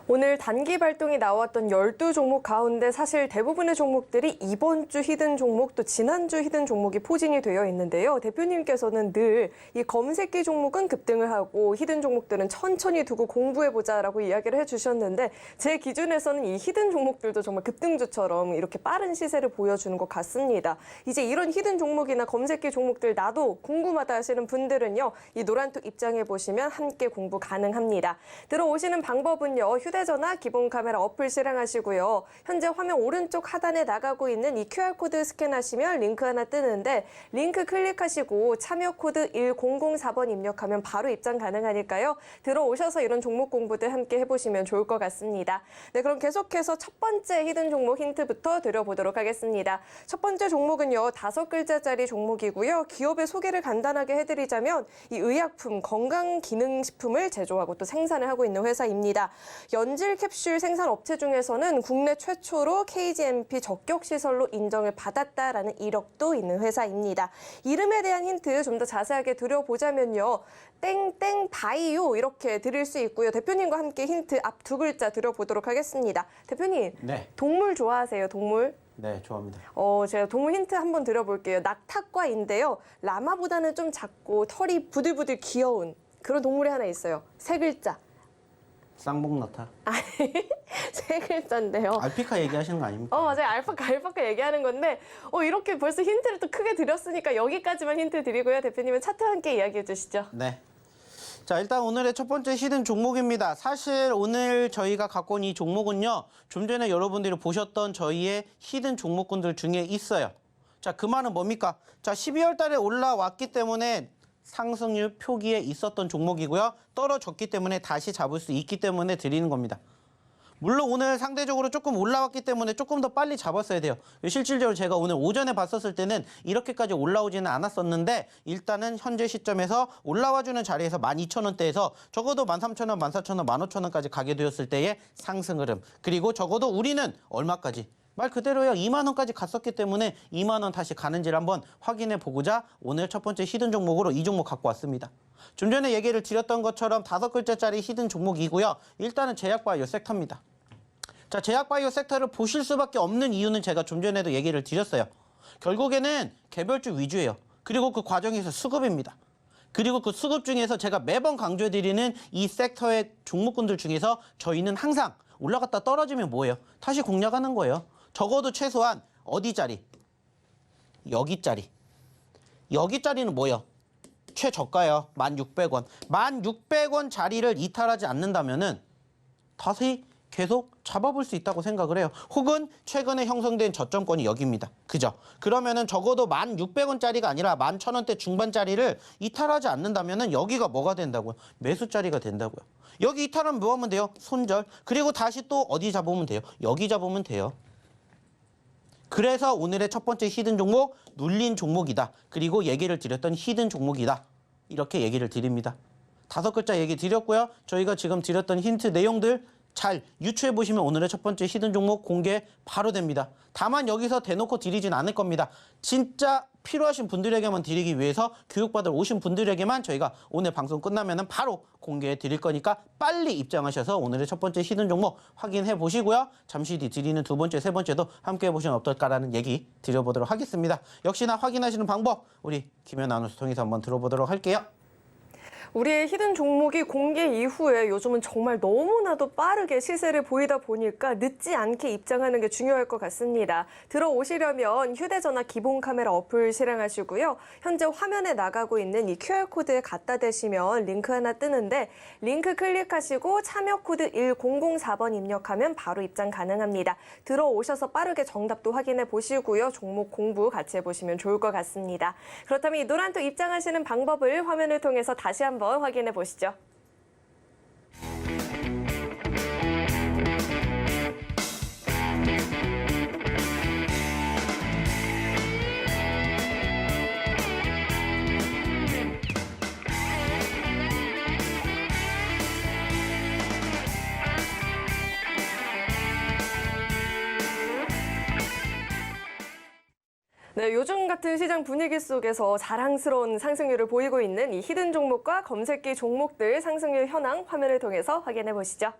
오늘 단기 발동이 나왔던 12종목 가운데 사실 대부분의 종목들이 이번 주 히든 종목 또 지난주 히든 종목이 포진이 되어 있는데요. 대표님께서는 늘 이 검색기 종목은 급등을 하고 히든 종목들은 천천히 두고 공부해보자라고 이야기를 해주셨는데 제 기준에서는 이 히든 종목들도 정말 급등주처럼 이렇게 빠른 시세를 보여주는 것 같습니다. 이제 이런 히든 종목이나 검색기 종목들 나도 궁금하다 하시는 분들은요. 이 노란톡 입장해 보시면 함께 공부 가능합니다. 들어오시는 방법은요. 휴대폰 휴대전화 기본 카메라 어플 실행하시고요. 현재 화면 오른쪽 하단에 나가고 있는 이 QR코드 스캔하시면 링크 하나 뜨는데 링크 클릭하시고 참여 코드 1004번 입력하면 바로 입장 가능하니까요. 들어오셔서 이런 종목 공부들 함께 해보시면 좋을 것 같습니다. 네, 그럼 계속해서 첫 번째 히든 종목 힌트부터 드려보도록 하겠습니다. 첫 번째 종목은요, 5글자짜리 종목이고요. 기업의 소개를 간단하게 해드리자면 이 의약품, 건강기능식품을 제조하고 또 생산을 하고 있는 회사입니다. 연질 캡슐 생산 업체 중에서는 국내 최초로 KGMP 적격 시설로 인정을 받았다라는 이력도 있는 회사입니다. 이름에 대한 힌트 좀 더 자세하게 드려보자면요. 땡땡 바이오 이렇게 드릴 수 있고요. 대표님과 함께 힌트 앞 2글자 드려보도록 하겠습니다. 대표님, 네. 동물 좋아하세요, 동물? 네, 좋아합니다. 제가 동물 힌트 한번 드려볼게요. 낙타과인데요. 라마보다는 좀 작고 털이 부들부들 귀여운 그런 동물이 하나 있어요. 3글자. 쌍봉낙타. 아니, 3글자인데요. 알피카 얘기하시는 거 아닙니까? 맞아요. 알파카 얘기하는 건데, 이렇게 벌써 힌트를 또 크게 드렸으니까 여기까지만 힌트 드리고요. 대표님은 차트와 함께 이야기해 주시죠. 네. 자, 일단 오늘의 첫 번째 히든 종목입니다. 사실 오늘 저희가 갖고 온 이 종목은요, 좀 전에 여러분들이 보셨던 저희의 히든 종목군들 중에 있어요. 자, 그 말은 뭡니까? 자, 12월 달에 올라왔기 때문에 상승률 표기에 있었던 종목이고요. 떨어졌기 때문에 다시 잡을 수 있기 때문에 드리는 겁니다. 물론 오늘 상대적으로 조금 올라왔기 때문에 조금 더 빨리 잡았어야 돼요. 실질적으로 제가 오늘 오전에 봤었을 때는 이렇게까지 올라오지는 않았었는데 일단은 현재 시점에서 올라와주는 자리에서 12,000원대에서 적어도 13,000원, 14,000원, 15,000원까지 가게 되었을 때의 상승 흐름. 그리고 적어도 우리는 얼마까지? 말 그대로요. 2만 원까지 갔었기 때문에 2만 원 다시 가는지를 한번 확인해 보고자 오늘 첫 번째 히든 종목으로 이 종목 갖고 왔습니다. 좀 전에 얘기를 드렸던 것처럼 5글자짜리 히든 종목이고요. 일단은 제약바이오 섹터입니다. 자, 제약바이오 섹터를 보실 수밖에 없는 이유는 제가 좀 전에도 얘기를 드렸어요. 결국에는 개별주 위주예요. 그리고 그 과정에서 수급입니다. 그리고 그 수급 중에서 제가 매번 강조해드리는 이 섹터의 종목군들 중에서 저희는 항상 올라갔다 떨어지면 뭐예요? 다시 공략하는 거예요. 적어도 최소한 어디짜리? 여기짜리. 여기짜리는 뭐예요? 최저가요. 1,600원. 1,600원 자리를 이탈하지 않는다면은 다시 계속 잡아볼 수 있다고 생각을 해요. 혹은 최근에 형성된 저점권이 여기입니다. 그죠? 그러면은 적어도 1,600원짜리가 아니라 11,000원대 중반짜리를 이탈하지 않는다면은 여기가 뭐가 된다고요? 매수짜리가 된다고요. 여기 이탈하면 뭐 하면 돼요? 손절. 그리고 다시 또 어디 잡으면 돼요? 여기 잡으면 돼요. 그래서 오늘의 첫 번째 히든 종목, 눌린 종목이다. 그리고 얘기를 드렸던 히든 종목이다. 이렇게 얘기를 드립니다. 5글자 얘기 드렸고요. 저희가 지금 드렸던 힌트 내용들 잘 유추해 보시면 오늘의 첫 번째 히든 종목 공개 바로 됩니다. 다만 여기서 대놓고 드리진 않을 겁니다. 진짜 필요하신 분들에게만 드리기 위해서 교육받으러 오신 분들에게만 저희가 오늘 방송 끝나면은 바로 공개해 드릴 거니까 빨리 입장하셔서 오늘의 첫 번째 히든 종목 확인해 보시고요. 잠시 뒤 드리는 2번째, 3번째도 함께 해보시면 어떨까라는 얘기 드려보도록 하겠습니다. 역시나 확인하시는 방법 우리 김연 아나운서 통해서 한번 들어보도록 할게요. 우리의 히든 종목이 공개 이후에 요즘은 정말 너무나도 빠르게 시세를 보이다 보니까 늦지 않게 입장하는 게 중요할 것 같습니다. 들어오시려면 휴대전화 기본 카메라 어플 실행하시고요. 현재 화면에 나가고 있는 이 QR코드에 갖다 대시면 링크 하나 뜨는데 링크 클릭하시고 참여 코드 1004번 입력하면 바로 입장 가능합니다. 들어오셔서 빠르게 정답도 확인해 보시고요. 종목 공부 같이 해보시면 좋을 것 같습니다. 그렇다면 이 노란톡 입장하시는 방법을 화면을 통해서 다시 한번 확인해 보시죠. 네, 요즘 같은 시장 분위기 속에서 자랑스러운 상승률을 보이고 있는 이 히든 종목과 검색기 종목들 상승률 현황 화면을 통해서 확인해 보시죠.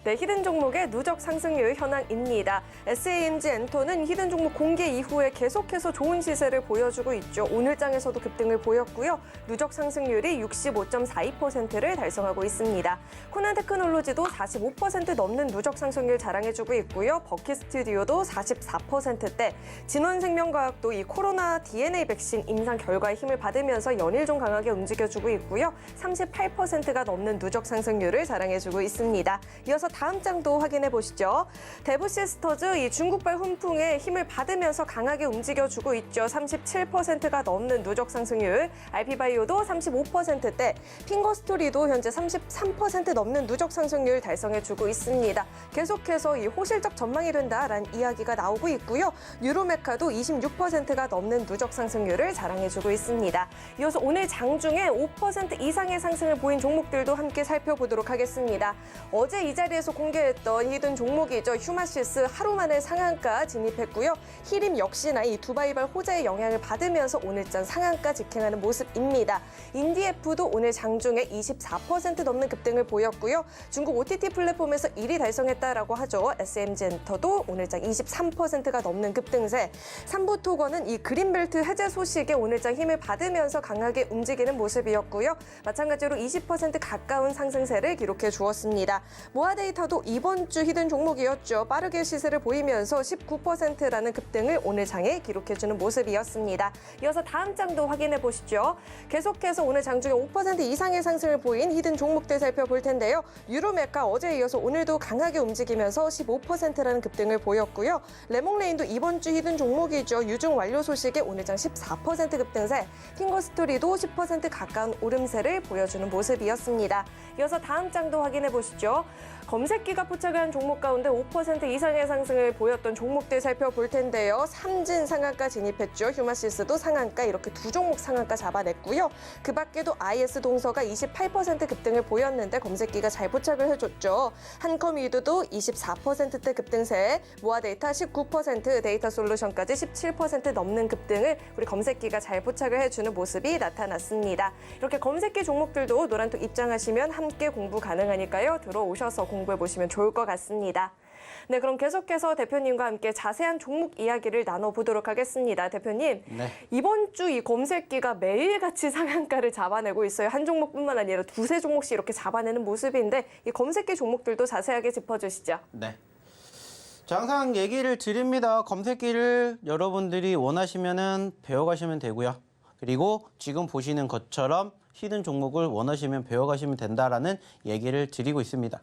네, 히든 종목의 누적 상승률 현황입니다. SAMG 엔터는 히든 종목 공개 이후에 계속해서 좋은 시세를 보여주고 있죠. 오늘장에서도 급등을 보였고요. 누적 상승률이 65.42%를 달성하고 있습니다. 코난 테크놀로지도 45% 넘는 누적 상승률 자랑해주고 있고요. 버킷 스튜디오도 44%대, 진원생명과학도 이 코로나 DNA 백신 임상 결과의 힘을 받으면서 연일 좀 강하게 움직여주고 있고요. 38%가 넘는 누적 상승률을 자랑해주고 있습니다. 이어서 다음 장도 확인해 보시죠. 대부시스터즈 이 중국발 훈풍에 힘을 받으면서 강하게 움직여주고 있죠. 37%가 넘는 누적 상승률. RP바이오도 35%대, 핑거스토리도 현재 33% 넘는 누적 상승률 달성해주고 있습니다. 계속해서 이 호실적 전망이 된다라는 이야기가 나오고 있고요. 뉴로메카도 26%가 넘는 누적 상승률을 자랑해주고 있습니다. 이어서 오늘 장중에 5% 이상의 상승을 보인 종목들도 함께 살펴보도록 하겠습니다. 어제 이 자리에서 공개했던 히든 종목이죠. 휴마시스 하루 만에 상한가 진입했고요. 히림 역시나 이 두바이발 호재의 영향을 받으면서 오늘장 상한가 직행하는 모습입니다. 인디에프도 오늘 장중에 24% 넘는 급등을 보였고요. 중국 OTT 플랫폼에서 1위 달성했다라고 하죠. SMG엔터도 오늘장 23%가 넘는 급등세. 삼부토건은 이 그린벨트 해제 소식에 오늘장 힘을 받으면서 강하게 움직이는 모습이었고요. 마찬가지로 20% 가까운 상승세를 기록해 주었습니다. 모아데이터도 이번 주 히든 종목이었죠. 빠르게 시세를 보이면서 19%라는 급등을 오늘 장에 기록해주는 모습이었습니다. 이어서 다음 장도 확인해 보시죠. 계속해서 오늘 장중에 5% 이상의 상승을 보인 히든 종목들 살펴볼 텐데요. 유로메카 어제에 이어서 오늘도 강하게 움직이면서 15%라는 급등을 보였고요. 레몽레인도 이번 주 히든 종목이죠. 유중 완료 소식에 오늘 장 14% 급등세, 핑거스토리도 10% 가까운 오름세를 보여주는 모습이었습니다. 이어서 다음 장도 확인해 보시죠. 검색기가 포착한 종목 가운데 5% 이상의 상승을 보였던 종목들 살펴볼 텐데요. 삼진 상한가 진입했죠. 휴마시스도 상한가, 이렇게 두 종목 상한가 잡아냈고요. 그 밖에도 IS 동서가 28% 급등을 보였는데 검색기가 잘 포착을 해줬죠. 한컴위드도 24%대 급등세, 모아데이터 19%, 데이터솔루션까지 17% 넘는 급등을 우리 검색기가 잘 포착을 해주는 모습이 나타났습니다. 이렇게 검색기 종목들도 노란톡 입장하시면 함께 공부 가능하니까요. 들어오셔서 공부해보시면 좋을 것 같습니다. 네, 그럼 계속해서 대표님과 함께 자세한 종목 이야기를 나눠보도록 하겠습니다. 대표님, 네. 이번 주 이 검색기가 매일같이 상한가를 잡아내고 있어요. 한 종목뿐만 아니라 두세 종목씩 이렇게 잡아내는 모습인데 이 검색기 종목들도 자세하게 짚어주시죠. 네. 자, 항상 얘기를 드립니다. 검색기를 여러분들이 원하시면은 배워가시면 되고요. 그리고 지금 보시는 것처럼 히든 종목을 원하시면 배워가시면 된다라는 얘기를 드리고 있습니다.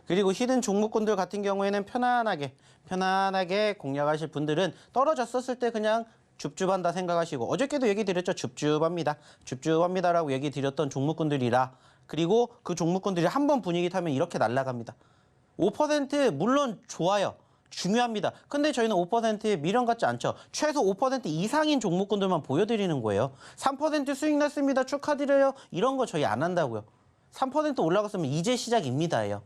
그리고 히든 종목군들 같은 경우에는 편안하게 공략하실 분들은 떨어졌었을 때 그냥 줍줍한다 생각하시고, 어저께도 얘기 드렸죠. 줍줍합니다라고 얘기 드렸던 종목군들이라, 그리고 그 종목군들이 한번 분위기 타면 이렇게 날아갑니다. 5% 물론 좋아요. 중요합니다. 근데 저희는 5%에 미련 갖지 않죠. 최소 5% 이상인 종목군들만 보여드리는 거예요. 3% 수익 났습니다. 축하드려요. 이런 거 저희 안 한다고요. 3% 올라갔으면 이제 시작입니다예요.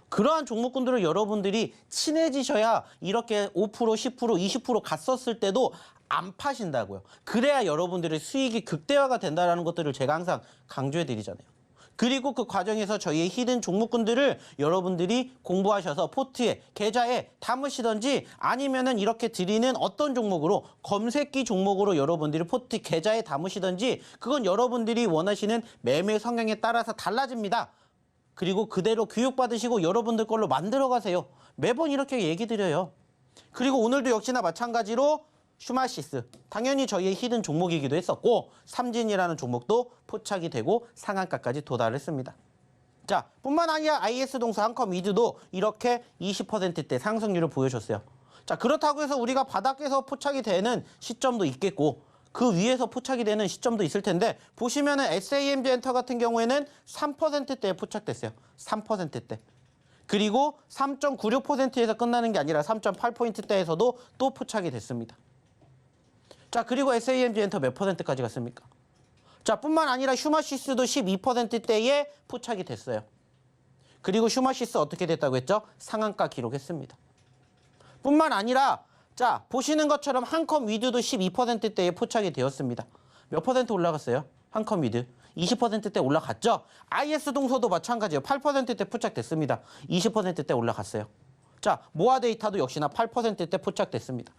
그러한 종목군들을 여러분들이 친해지셔야 이렇게 5%, 10%, 20% 갔었을 때도 안 파신다고요. 그래야 여러분들의 수익이 극대화가 된다는 것들을 제가 항상 강조해드리잖아요. 그리고 그 과정에서 저희의 히든 종목군들을 여러분들이 공부하셔서 포트에, 계좌에 담으시던지, 아니면은 이렇게 드리는 어떤 종목으로, 검색기 종목으로 여러분들이 포트 계좌에 담으시던지, 그건 여러분들이 원하시는 매매 성향에 따라서 달라집니다. 그리고 그대로 교육받으시고 여러분들 걸로 만들어 가세요. 매번 이렇게 얘기 드려요. 그리고 오늘도 역시나 마찬가지로 휴마시스, 당연히 저희의 히든 종목이기도 했었고, 삼진이라는 종목도 포착이 되고 상한가까지 도달했습니다. 자, 뿐만 아니라 IS 동서 한컴위드도 이렇게 20%대 상승률을 보여줬어요. 자, 그렇다고 해서 우리가 바닥에서 포착이 되는 시점도 있겠고, 그 위에서 포착이 되는 시점도 있을 텐데, 보시면은 SAMG엔터 같은 경우에는 3%대에 포착됐어요. 3%대. 그리고 3.96%에서 끝나는 게 아니라 3.8%대에서도 또 포착이 됐습니다. 자, 그리고 SAMG엔터 몇 %까지 갔습니까? 자, 뿐만 아니라 휴마시스도 12%대에 포착이 됐어요. 그리고 휴마시스 어떻게 됐다고 했죠? 상한가 기록했습니다. 뿐만 아니라 자, 보시는 것처럼 한컴위드도 12%대에 포착이 되었습니다. 몇 % 올라갔어요? 한컴위드 20%대 올라갔죠? IS 동서도 마찬가지예요. 8%대 포착됐습니다. 20%대 올라갔어요. 자, 모아데이터도 역시나 8%대 포착됐습니다.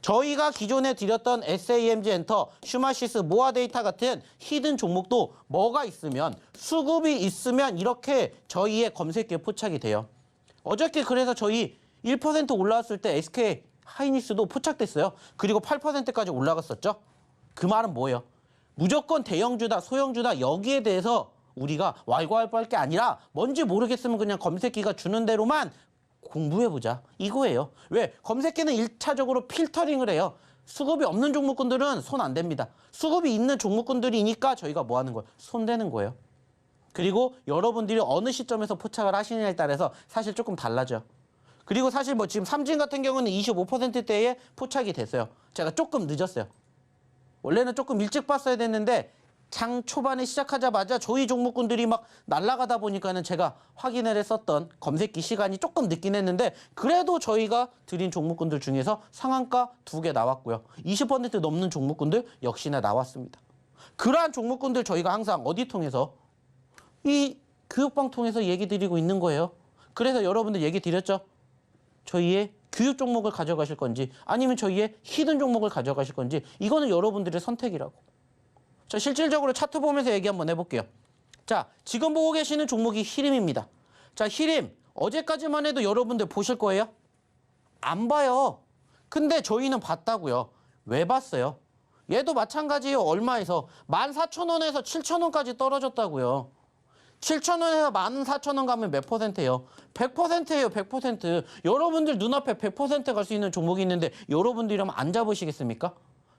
저희가 기존에 드렸던 SAMG엔터, 휴마시스, 모아데이터 같은 히든 종목도 뭐가 있으면, 수급이 있으면 이렇게 저희의 검색기에 포착이 돼요. 어저께 그래서 저희 1% 올라왔을 때 SK 하이닉스도 포착됐어요. 그리고 8%까지 올라갔었죠. 그 말은 뭐예요? 무조건 대형주다, 소형주다, 여기에 대해서 우리가 왈가왈부할 게 아니라 뭔지 모르겠으면 그냥 검색기가 주는 대로만 공부해보자 이거예요. 왜? 검색기는 1차적으로 필터링을 해요. 수급이 없는 종목군들은 손 안 댑니다. 수급이 있는 종목군들이니까 저희가 뭐 하는 거예요? 손 대는 거예요. 그리고 여러분들이 어느 시점에서 포착을 하시느냐에 따라서 사실 조금 달라져요. 그리고 사실 뭐 지금 삼진 같은 경우는 25%대에 포착이 됐어요. 제가 조금 늦었어요. 원래는 조금 일찍 봤어야 됐는데 장 초반에 시작하자마자 저희 종목군들이 막 날아가다 보니까는 제가 확인을 했었던 검색기 시간이 조금 늦긴 했는데 그래도 저희가 드린 종목군들 중에서 상한가 2개 나왔고요. 20% 넘는 종목군들 역시나 나왔습니다. 그러한 종목군들 저희가 항상 어디 통해서 이 교육방 통해서 얘기 드리고 있는 거예요. 그래서 여러분들 얘기 드렸죠. 저희의 교육 종목을 가져가실 건지 아니면 저희의 히든 종목을 가져가실 건지 이거는 여러분들의 선택이라고. 자, 실질적으로 차트 보면서 얘기 한번 해볼게요. 자, 지금 보고 계시는 종목이 히림입니다. 자, 히림 어제까지만 해도 여러분들 보실 거예요? 안 봐요. 근데 저희는 봤다고요. 왜 봤어요? 얘도 마찬가지예요. 얼마에서? 14,000원에서 7,000원까지 떨어졌다고요. 7,000원에서 14,000원 가면 몇 %예요? 100%예요. 100%. 여러분들 눈앞에 100% 갈 수 있는 종목이 있는데 여러분들이라면 안 잡으시겠습니까?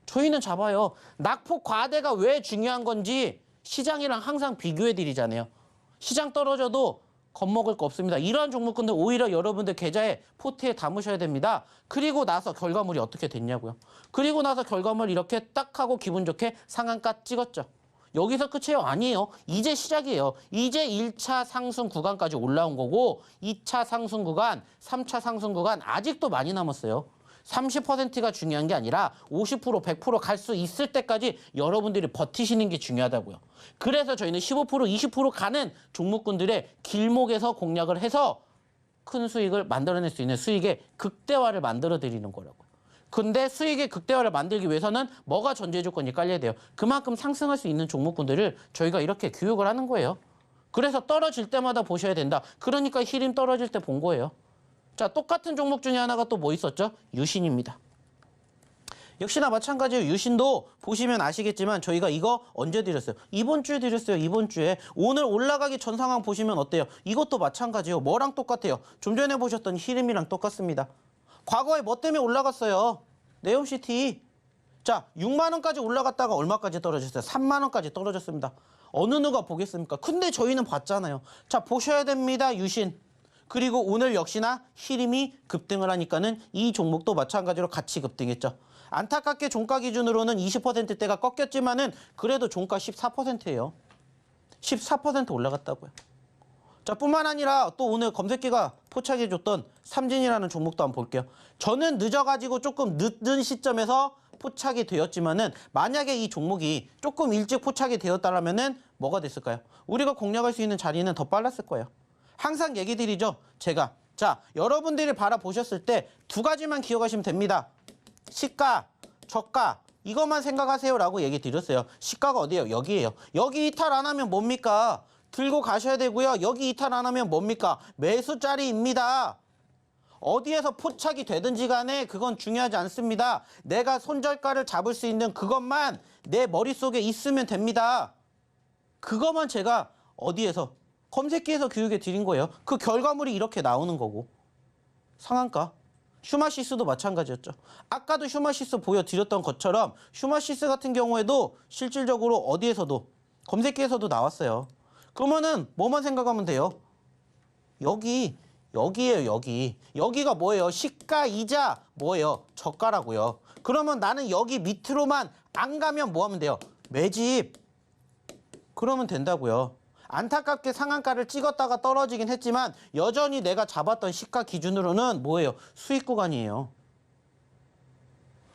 저희는 잡아요. 낙폭 과대가 왜 중요한 건지 시장이랑 항상 비교해 드리잖아요. 시장 떨어져도 겁먹을 거 없습니다. 이러한 종목군들 오히려 여러분들 계좌에 포트에 담으셔야 됩니다. 그리고 나서 결과물이 어떻게 됐냐고요. 그리고 나서 결과물 이렇게 딱 하고 기분 좋게 상한가 찍었죠. 여기서 끝이에요? 아니에요. 이제 시작이에요. 이제 1차 상승 구간까지 올라온 거고 2차 상승 구간, 3차 상승 구간 아직도 많이 남았어요. 30%가 중요한 게 아니라 50%, 100% 갈 수 있을 때까지 여러분들이 버티시는 게 중요하다고요. 그래서 저희는 15%, 20% 가는 종목군들의 길목에서 공략을 해서 큰 수익을 만들어낼 수 있는 수익의 극대화를 만들어 드리는 거라고요. 근데 수익의 극대화를 만들기 위해서는 뭐가 전제 조건이 깔려야 돼요. 그만큼 상승할 수 있는 종목군들을 저희가 이렇게 교육을 하는 거예요. 그래서 떨어질 때마다 보셔야 된다. 그러니까 히림 떨어질 때 본 거예요. 자, 똑같은 종목 중에 하나가 또 뭐 있었죠? 유신입니다. 역시나 마찬가지예요. 유신도 보시면 아시겠지만 저희가 이거 언제 드렸어요? 이번 주에 드렸어요. 이번 주에. 오늘 올라가기 전 상황 보시면 어때요? 이것도 마찬가지예요. 뭐랑 똑같아요? 좀 전에 보셨던 히림이랑 똑같습니다. 과거에 뭐 때문에 올라갔어요? 네옴시티. 자, 6만 원까지 올라갔다가 얼마까지 떨어졌어요? 3만 원까지 떨어졌습니다. 어느 누가 보겠습니까? 근데 저희는 봤잖아요. 자, 보셔야 됩니다. 유신. 그리고 오늘 역시나 히림이 급등을 하니까는 이 종목도 마찬가지로 같이 급등했죠. 안타깝게 종가 기준으로는 20%대가 꺾였지만은 그래도 종가 14%예요. 14% 올라갔다고요. 자, 뿐만 아니라 또 오늘 검색기가 포착해줬던 삼진이라는 종목도 한번 볼게요. 저는 늦어가지고 조금 늦은 시점에서 포착이 되었지만은 만약에 이 종목이 조금 일찍 포착이 되었다라면은 뭐가 됐을까요? 우리가 공략할 수 있는 자리는 더 빨랐을 거예요. 항상 얘기 드리죠. 제가. 자, 여러분들이 바라보셨을 때 두 가지만 기억하시면 됩니다. 시가, 저가 이것만 생각하세요라고 얘기 드렸어요. 시가가 어디예요? 여기예요. 여기 이탈 안 하면 뭡니까? 들고 가셔야 되고요. 여기 이탈 안 하면 뭡니까? 매수자리입니다. 어디에서 포착이 되든지 간에 그건 중요하지 않습니다. 내가 손절가를 잡을 수 있는 그것만 내 머릿속에 있으면 됩니다. 그것만 제가 어디에서? 검색기에서 교육해 드린 거예요. 그 결과물이 이렇게 나오는 거고. 상한가. 슈마시스도 마찬가지였죠. 아까도 슈마시스 보여드렸던 것처럼 슈마시스 같은 경우에도 실질적으로 어디에서도 검색기에서도 나왔어요. 그러면은 뭐만 생각하면 돼요? 여기에요, 여기. 여기가 뭐예요? 시가이자 뭐예요? 저가라고요. 그러면 나는 여기 밑으로만 안 가면 뭐 하면 돼요? 매집. 그러면 된다고요. 안타깝게 상한가를 찍었다가 떨어지긴 했지만 여전히 내가 잡았던 시가 기준으로는 뭐예요? 수익 구간이에요.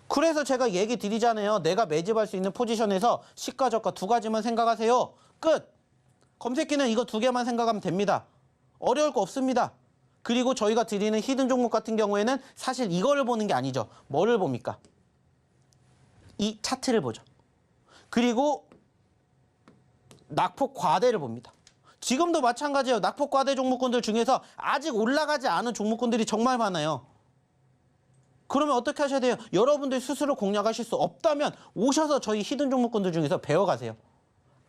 그래서 제가 얘기 드리잖아요. 내가 매집할 수 있는 포지션에서 시가 저가 두 가지만 생각하세요. 끝! 검색기는 이거 두 개만 생각하면 됩니다. 어려울 거 없습니다. 그리고 저희가 드리는 히든 종목 같은 경우에는 사실 이거를 보는 게 아니죠. 뭐를 봅니까? 이 차트를 보죠. 그리고 낙폭 과대를 봅니다. 지금도 마찬가지예요. 낙폭 과대 종목군들 중에서 아직 올라가지 않은 종목군들이 정말 많아요. 그러면 어떻게 하셔야 돼요? 여러분들 스스로 공략하실 수 없다면 오셔서 저희 히든 종목군들 중에서 배워가세요.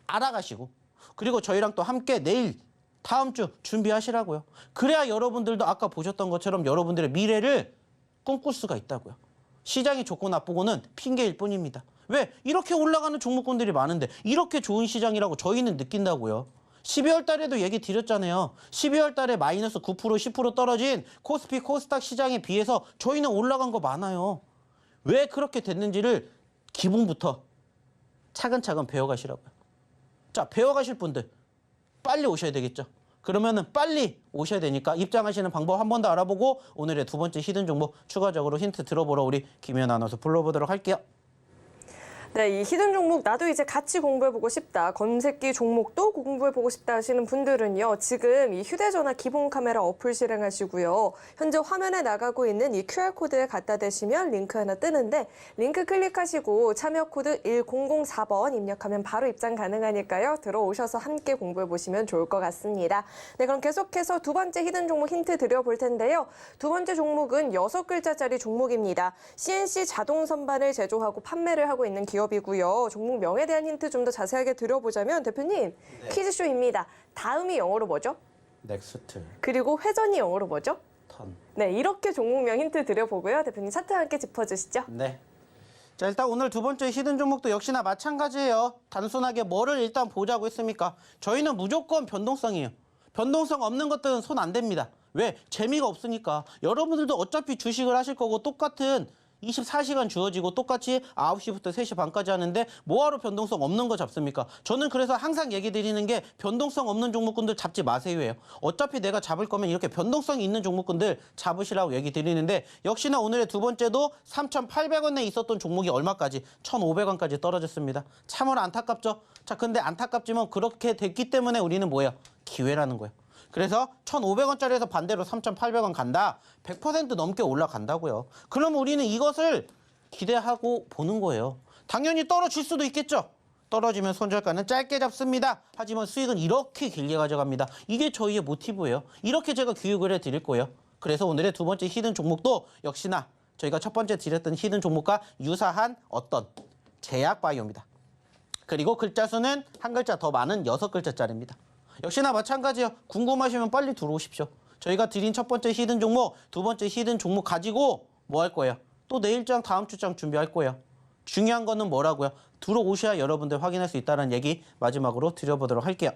알아가시고. 그리고 저희랑 또 함께 내일 다음 주 준비하시라고요. 그래야 여러분들도 아까 보셨던 것처럼 여러분들의 미래를 꿈꿀 수가 있다고요. 시장이 좋고 나쁘고는 핑계일 뿐입니다. 왜? 이렇게 올라가는 종목군들이 많은데 이렇게 좋은 시장이라고 저희는 느낀다고요. 12월 달에도 얘기 드렸잖아요. 12월 달에 마이너스 9%, 10% 떨어진 코스피, 코스닥 시장에 비해서 저희는 올라간 거 많아요. 왜 그렇게 됐는지를 기본부터 차근차근 배워가시라고요. 자, 배워가실 분들 빨리 오셔야 되겠죠. 그러면은 빨리 오셔야 되니까 입장하시는 방법 한 번 더 알아보고 오늘의 두 번째 히든 종목 추가적으로 힌트 들어보러 우리 김혜연 아나운서 불러보도록 할게요. 네, 이 히든 종목 나도 이제 같이 공부해보고 싶다. 검색기 종목도 공부해보고 싶다 하시는 분들은요. 지금 이 휴대전화 기본 카메라 어플 실행하시고요. 현재 화면에 나가고 있는 이 QR코드에 갖다 대시면 링크 하나 뜨는데 링크 클릭하시고 참여 코드 1004번 입력하면 바로 입장 가능하니까요. 들어오셔서 함께 공부해보시면 좋을 것 같습니다. 네, 그럼 계속해서 두 번째 히든 종목 힌트 드려볼 텐데요. 두 번째 종목은 6글자짜리 종목입니다. CNC 자동 선반을 제조하고 판매를 하고 있는 기업이고요. 종목 명에 대한 힌트 좀 더 자세하게 드려보자면 대표님 네. 퀴즈쇼입니다. 다음이 영어로 뭐죠? 넥스트, 그리고 회전이 영어로 뭐죠? 턴. 네, 이렇게 종목명 힌트 드려보고요. 대표님 차트와 함께 짚어주시죠. 네. 자, 일단 오늘 두 번째 히든 종목도 역시나 마찬가지예요. 단순하게 뭐를 일단 보자고 했습니까? 저희는 무조건 변동성이에요. 변동성 없는 것들은 손 안 댑니다. 왜? 재미가 없으니까. 여러분들도 어차피 주식을 하실 거고 똑같은 24시간 주어지고 똑같이 9시부터 3시 반까지 하는데 뭐하러 변동성 없는 거 잡습니까? 저는 그래서 항상 얘기 드리는 게 변동성 없는 종목군들 잡지 마세요예요. 어차피 내가 잡을 거면 이렇게 변동성이 있는 종목군들 잡으시라고 얘기 드리는데 역시나 오늘의 두 번째도 3,800원에 있었던 종목이 얼마까지? 1,500원까지 떨어졌습니다. 참으로 안타깝죠? 자, 근데 안타깝지만 그렇게 됐기 때문에 우리는 뭐예요? 기회라는 거예요. 그래서 1,500원짜리에서 반대로 3,800원 간다. 100% 넘게 올라간다고요. 그럼 우리는 이것을 기대하고 보는 거예요. 당연히 떨어질 수도 있겠죠. 떨어지면 손절가는 짧게 잡습니다. 하지만 수익은 이렇게 길게 가져갑니다. 이게 저희의 모티브예요. 이렇게 제가 교육을 해드릴 거예요. 그래서 오늘의 두 번째 히든 종목도 역시나 저희가 첫 번째 드렸던 히든 종목과 유사한 어떤 제약바이오입니다. 그리고 글자 수는 한 글자 더 많은 6글자짜리입니다. 역시나 마찬가지예요. 궁금하시면 빨리 들어오십시오. 저희가 드린 첫 번째 히든 종목, 두 번째 히든 종목 가지고 뭐 할 거예요? 또 내일장, 다음 주장 준비할 거예요. 중요한 거는 뭐라고요? 들어오셔야 여러분들 확인할 수 있다는 얘기 마지막으로 드려보도록 할게요.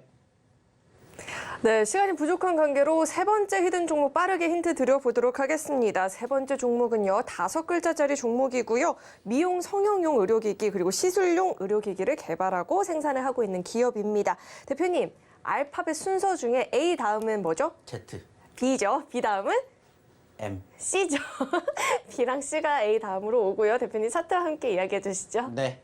네, 시간이 부족한 관계로 세 번째 히든 종목 빠르게 힌트 드려보도록 하겠습니다. 세 번째 종목은요, 5글자짜리 종목이고요. 미용 성형용 의료기기 그리고 시술용 의료기기를 개발하고 생산을 하고 있는 기업입니다. 대표님, 알파벳 순서 중에 A 다음은 뭐죠? Z, B죠. B 다음은? M. C죠. B랑 C가 A 다음으로 오고요. 대표님 차트와 함께 이야기해 주시죠. 네.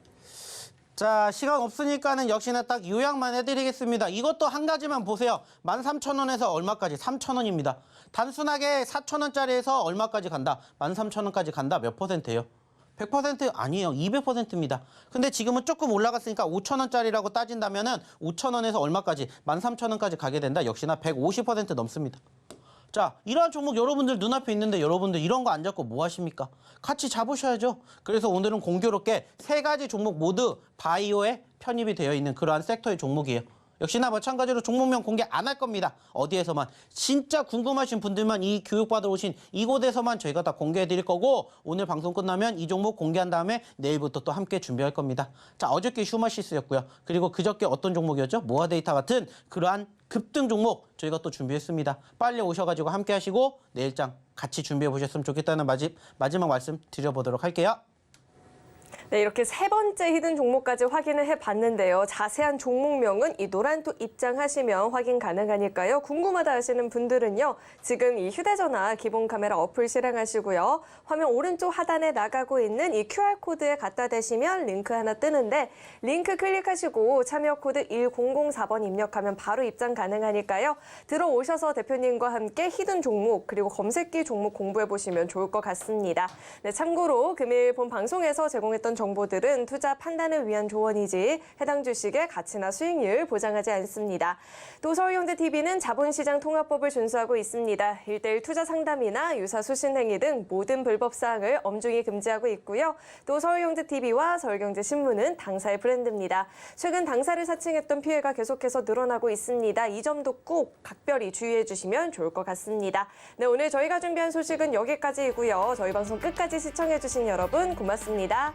자, 시간 없으니까는 역시나 딱 요약만 해드리겠습니다. 이것도 한 가지만 보세요. 13,000원에서 얼마까지? 3,000원입니다. 단순하게 4,000원짜리에서 얼마까지 간다? 13,000원까지 간다? 몇 %예요? 100% 아니에요. 200%입니다. 근데 지금은 조금 올라갔으니까 5,000원짜리라고 따진다면은 5,000원에서 얼마까지? 13,000원까지 가게 된다. 역시나 150% 넘습니다. 자, 이러한 종목 여러분들 눈앞에 있는데 여러분들 이런 거 안 잡고 뭐 하십니까? 같이 잡으셔야죠. 그래서 오늘은 공교롭게 세 가지 종목 모두 바이오에 편입이 되어 있는 그러한 섹터의 종목이에요. 역시나 마찬가지로 종목명 공개 안 할 겁니다. 어디에서만. 진짜 궁금하신 분들만 이 교육받으러 오신 이곳에서만 저희가 다 공개해 드릴 거고 오늘 방송 끝나면 이 종목 공개한 다음에 내일부터 또 함께 준비할 겁니다. 자, 어저께 휴마시스였고요. 그리고 그저께 어떤 종목이었죠? 모아데이터 같은 그러한 급등 종목 저희가 또 준비했습니다. 빨리 오셔가지고 함께 하시고 내일장 같이 준비해 보셨으면 좋겠다는 마지막 말씀 드려보도록 할게요. 네, 이렇게 세 번째 히든 종목까지 확인을 해봤는데요. 자세한 종목명은 이 노란톡 입장하시면 확인 가능하니까요. 궁금하다 하시는 분들은요. 지금 이 휴대전화 기본 카메라 어플 실행하시고요. 화면 오른쪽 하단에 나가고 있는 이 QR코드에 갖다 대시면 링크 하나 뜨는데 링크 클릭하시고 참여 코드 1004번 입력하면 바로 입장 가능하니까요. 들어오셔서 대표님과 함께 히든 종목 그리고 검색기 종목 공부해보시면 좋을 것 같습니다. 네, 참고로 금일 본 방송에서 제공했던 정보들은 투자 판단을 위한 조언이지 해당 주식의 가치나 수익률 보장하지 않습니다. 또 서울경제TV는 자본시장 통합법을 준수하고 있습니다. 1:1 투자 상담이나 유사 수신 행위 등 모든 불법 사항을 엄중히 금지하고 있고요. 또 서울경제TV와 서울경제신문은 당사의 브랜드입니다. 최근 당사를 사칭했던 피해가 계속해서 늘어나고 있습니다. 이 점도 꼭 각별히 주의해 주시면 좋을 것 같습니다. 네, 오늘 저희가 준비한 소식은 여기까지이고요. 저희 방송 끝까지 시청해 주신 여러분 고맙습니다.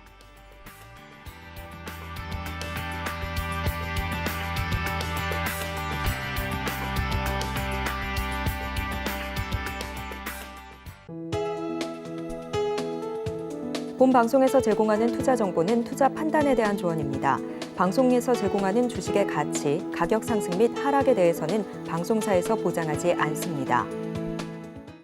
본 방송에서 제공하는 투자 정보는 투자 판단에 대한 조언입니다. 방송에서 제공하는 주식의 가치, 가격 상승 및 하락에 대해서는 방송사에서 보장하지 않습니다.